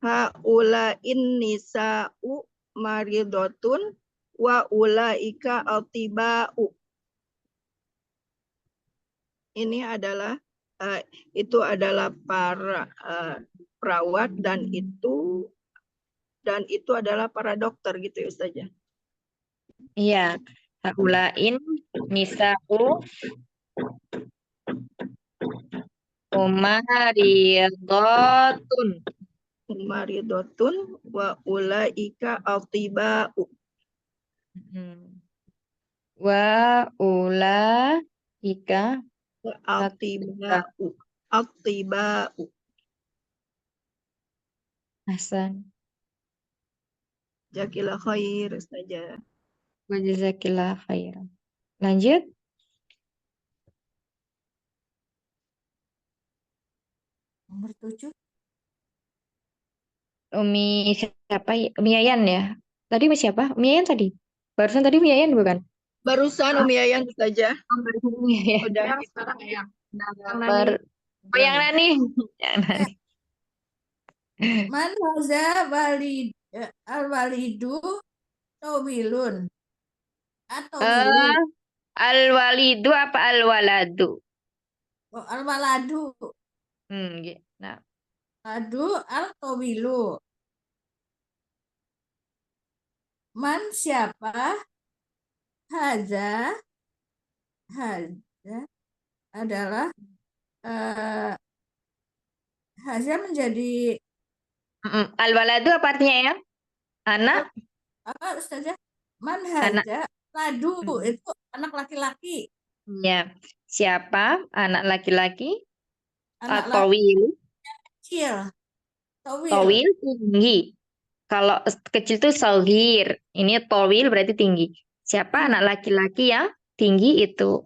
haulain nisa'u maridotun wa ulaika altiba'u. Ini adalah itu adalah para perawat dan itu adalah para dokter gitu ya Ustazah. Iya. Haulain nisa'u maridotun. Maridotun wa ulaika altiba'u. Wa ulaika Altiba'u. Altiba'u. Hasan. Jazakallah khair Ustazah. Wa jazakillah khairan. Lanjut. Nomor 7. Umi siapa ya? Umi Yayan ya. Tadi Umi siapa? Umi Yayan tadi. Barusan tadi Umi Yayan bukan? Barusan Umi Yayan Ustazah. Barusan Umi Yayan. Udah. Nomor yang Nani. Yang Nani. Man haza al-walidu tawilun. Atau Al-walidu apa al-waladu? al-waladu. Nah. Adu al-tawilu. Man siapa? Haza adalah haza menjadi Al-waladu apa artinya ya? Anak? Apa Ustazah? Man Anak. haza ladu itu anak laki-laki. Ya. Siapa? Anak laki-laki? Anak Tawil. kecil. Tawil tinggi. Kalau kecil itu saghir. Ini tawil berarti tinggi. Siapa anak laki-laki yang tinggi itu?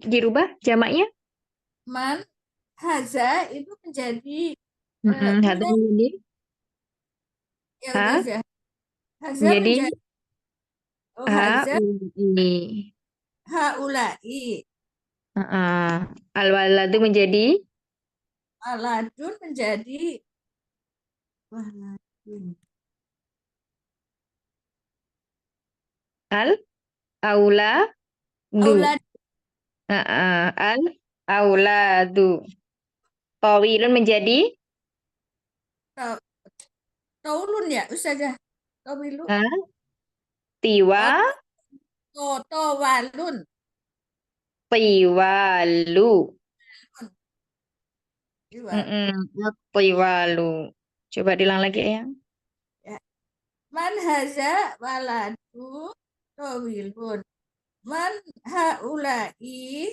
Dirubah jamaknya? Man haza itu menjadi Haza menjadi ya Ustazah. Haza menjadi haza haulai. haulai. Al-waladu menjadi Waladun menjadi waladun. Al-auladu. Aulad. Al-auladu. Tawilun menjadi Taulun ya Ustazah. Tawilu. Tiwa. Tawalun. Tiwalu. Tiwalu. Coba diulang lagi ya. Man haza waladu tawilun. Man haulai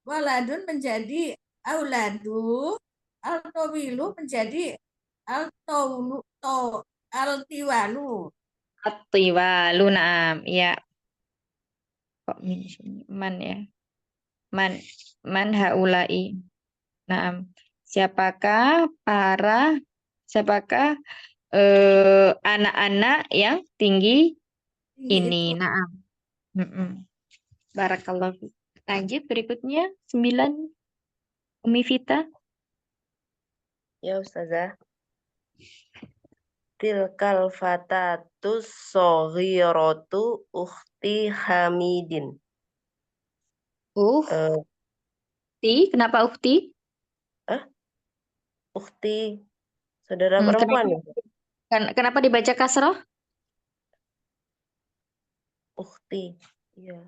waladun menjadi auladu. Al-tawilu menjadi al-tiwalu. Tiwalu, naam. Ya. Kok man ya? Man haulai. Naam. Siapakah anak-anak yang tinggi ini? Naam. Barakallahu. Lanjut berikutnya 9 Umi Vita. Ya Ustazah. Tilkal fatatus soghiratu ukhti Hamidin. Ukhti, kenapa ukhti? Ukhti, saudara perempuan ya? Kenapa dibaca kasroh? Ukhti, iya.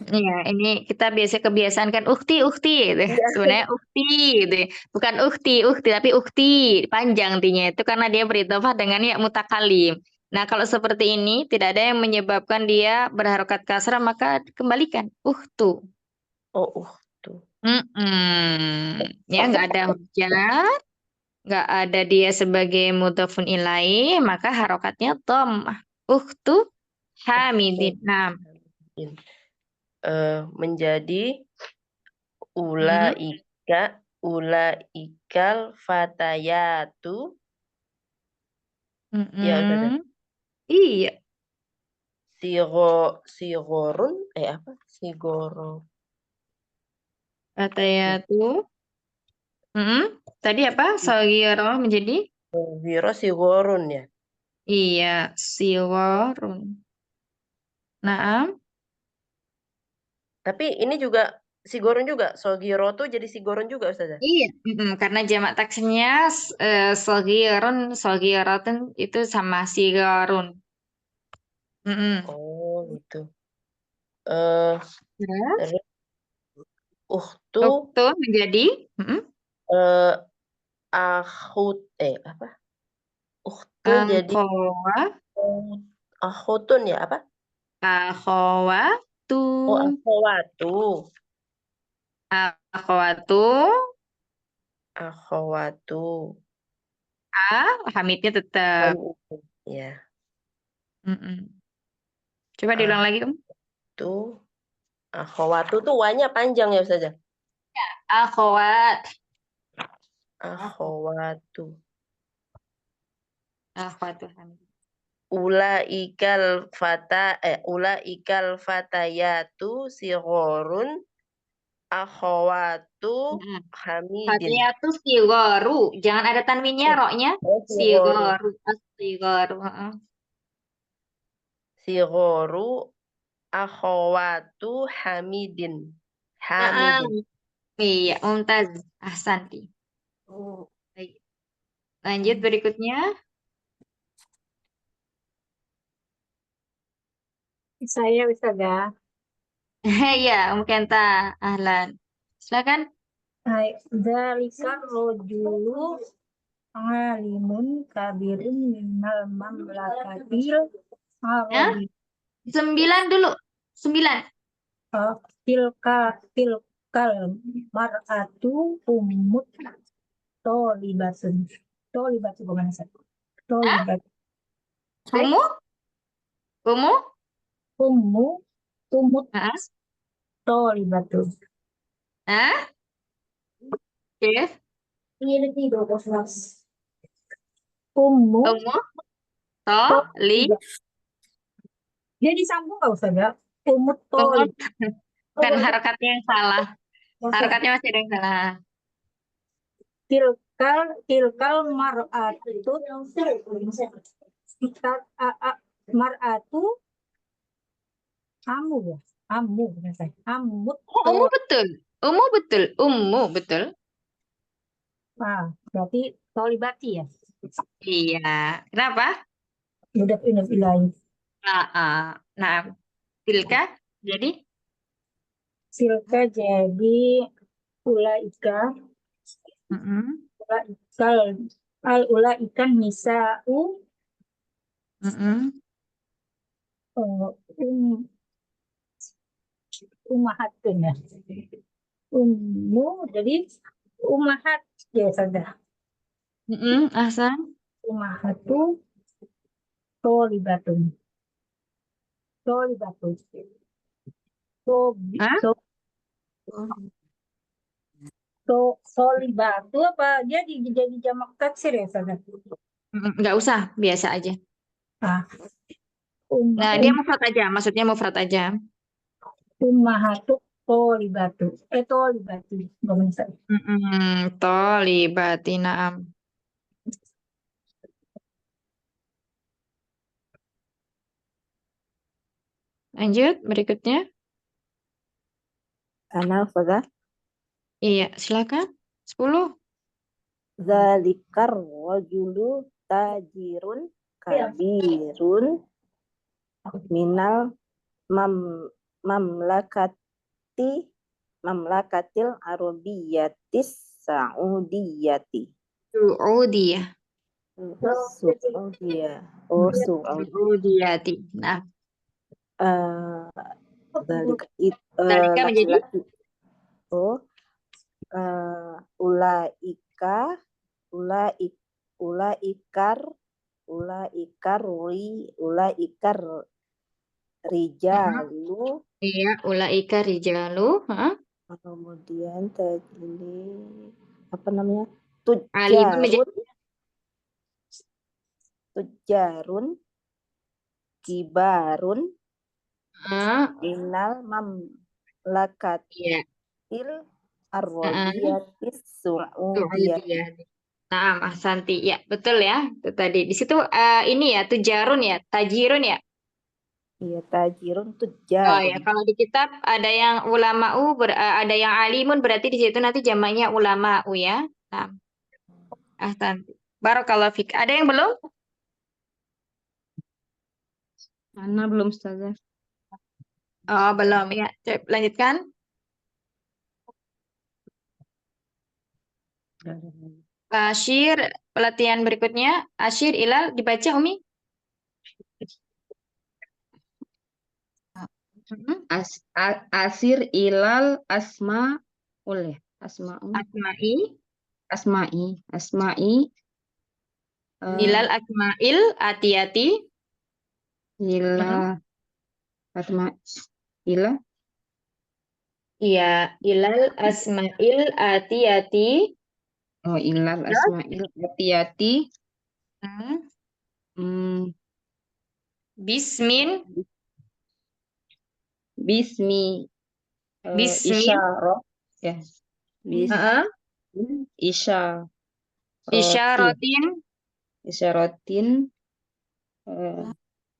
Iya, ini kita biasa kebiasaan kan ukhti gitu. Sebenarnya ukhti gitu. Bukan ukhti, tapi ukhti panjang intinya itu karena dia beridhofah dengan ya mutakalim. Nah, kalau seperti ini tidak ada yang menyebabkan dia berharokat kasrah maka kembalikan ukhtu. Oh, ukhtu. Ya nggak ada hujjah, nggak ada dia sebagai mudhafun ilaih, maka harokatnya dhammah. Ukhtu Hamidin. Nah, menjadi ulaikal fatayatu. Ya udah. Iya. Sigorun apa? Sigoro. Fatayatu. Tadi apa? Saghira menjadi? Soghiro sigorun ya. Iya, sigharun. Naam. Tapi ini juga sigorun juga. Soghiro tuh jadi sigorun juga Ustazah. Iya, karena jamak taksirnya saghirun, saghiratun itu sama sigharun. Oh gitu. Eh Terus, terus ukhtu uktu menjadi? eh akhut apa? Ukhtu jadi Akhawat, akhutun ya apa? akhawatu, Oh akhawatu. akhawatu, Akhawatu. Hamidnya tetap. Ya. Coba diulang lagi, Tuh. Akhawatu tuh wanya panjang ya Ustazah? Akhawat. Akhawatu. Akhwatu Hamid. Ulaikal fatayatu sighorun akhawatu Hamidin. Fatiyatu sigharu. Jangan ada tanwinnya, roknya. Oh, sigharu. Sigharu. Sigharu. Sigharu akhawatu Hamidin. Hamidin. Iya, mumtaz. Ahsanti. Baik. Lanjut berikutnya. Saya Ustazah. Ya, Kenta. Ahlan. Silakan. Hai, Dzalika rojulu alimun kabirun minal mamlakatil Ya? arabi. 9 dulu. 9. Tilkal mar'atu ummut tolibatun. Tolibatun gimana sih? Tolibat. Umu? Umu? Ummut Hah? tolibatun. Hah? Oke. Ummu Umu? Li? dia disambung nggak usah ya? Ummut Umu? tolib. Bukan harokatnya yang salah. Harokatnya masih ada yang salah. Tilkal mar'atu mar'atu amu ya. Amu bukan saya. Amut Umu betul. Umu betul. Umu betul. berarti tolibati ya. Iya. Kenapa? Udah ilahi. Nah, tilka jadi Silka jadi ulaika ulaika nisa'u umahatun ya. Ummu jadi umahat ya saja. Ahsan. Umahatu tolibatun. Tolibatun. Hah? Solibatu apa dia jadi jamak taksir ya saja. Nggak usah, biasa aja. Nah, dia mufrad aja, maksudnya mufrad aja. Ummahatu tolibatu. Tolibati. Nggak bisa. Tolibati, naam. Lanjut, berikutnya. Ana Ustazah. Iya, silakan. 10. Zalikar rajulu tajirun kabirun minal mamlakatil arabiyatis saudiyati. Su'udiyah. Saudiyati. Nah, Zalika menjadi laki-laki. Ulaikar rijalu. Iya, ulaika rijalu. Kemudian ini apa namanya? Alimun menjadi Tujarun kibarun minal mamlakatil Ar-radiyatis su'udiyah. Su'udiyah. Nah, ahsanti. Ya, betul ya. Itu tadi. Di situ ini ya, tujarun ya, tajirun ya. Iya, tajirun Oh tujarun. ya, kalau di kitab ada yang ulama'u, ada yang alimun, berarti di situ nanti jamaknya ulama'u ya. Nah, ahsanti. Barakallahu fik. Ada yang belum? Ana belum Ustazah. Oh, belum ya. Coba lanjutkan. Asyir, pelatihan berikutnya. Asyir ilal dibaca Umi. Asir ilal asma'ul ya. Asma'ul. Asma'i. Asma'i. Ilal asma'il atiyati. Ila asma ila Iya, ilal asma'il atiyati. oh ilal Terus? asma'il atiyati Bismin. bismi Bismi. isyarah ya Heeh. isyaratin Isyaratin.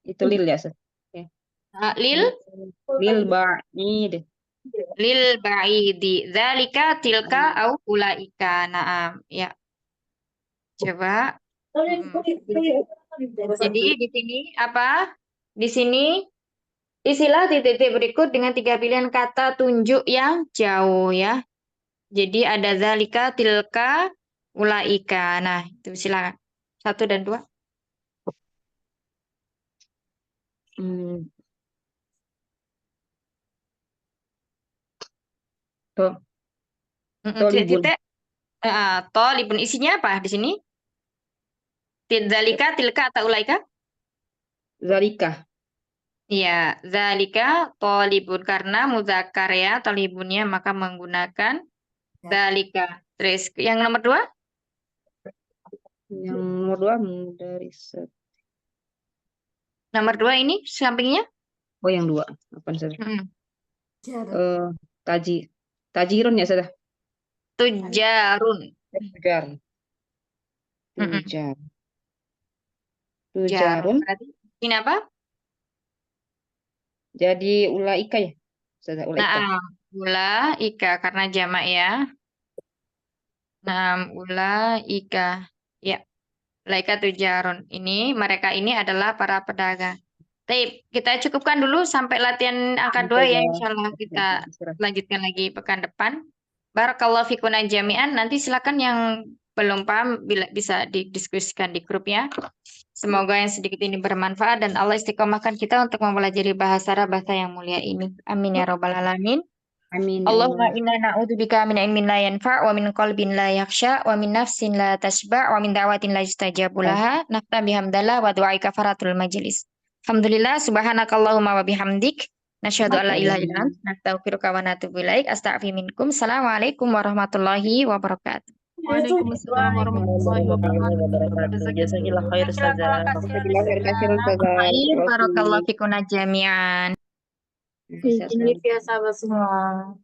itu lil ya Ustaz? Ya. Lil Ba'id lil ba'idi. Dzalika tilka au ulaika. Naam, ya. Coba. Jadi di sini apa? Di sini isilah titik-titik berikut dengan 3 pilihan kata tunjuk yang jauh ya. Jadi ada dzalika, tilka, ulaika. Nah, itu silakan. 1 dan 2. Tuh. Tolibun. Titik-titik. Tolibun isinya apa di sini? Dzalika, tilka atau ulaika? Zalika. Iya, dzalika tolibun karena muzakkar ya, tolibunnya maka menggunakan dzalika. Terus yang nomor 2? Yang nomor 2 mudarisat. Nomor 2 ini sampingnya? Oh, yang 2. Apa Ustaz? Tajirun ya Ustaz? Tujarun. Tujarun. Berarti ini apa? Jadi ulaika ya? Ustaz, ulaika. Nah, ulaika karena jamak ya. Nah, ulaika. Ya. Ulaika tujarun. Ini mereka ini adalah para pedagang. Baik, kita cukupkan dulu sampai latihan angka 2 ya. Insyaallah kita lanjutkan lagi pekan depan. Barakallahu fikuna jami'an. Nanti silakan yang belum paham bisa didiskusikan di grup ya. Semoga yang sedikit ini bermanfaat dan Allah istiqomahkan kita untuk mempelajari bahasa Arab, bahasa yang mulia ini. Amin ya rabbal alamin. Amin. Allahumma inna na'udzubika min ilmin la yanfa' wa min qalbin la yakhsha wa min nafsin la tashba' wa min da'watin la yustajabu laha. Nafta bihamdallah wa du'ai kafaratul majlis. Alhamdulillah subhanakallahumma wa bihamdik nasyhadu an la ilaha illa anta nastaghfiruka wa natubu ilaik. Astaghfiru minkum. Assalamualaikum warahmatullahi wabarakatuh. Waalaikumsalam warahmatullahi wabarakatuh. Jazakillah khair Ustazah. Barakallahu fikuna jami'an. Ini biasa semua.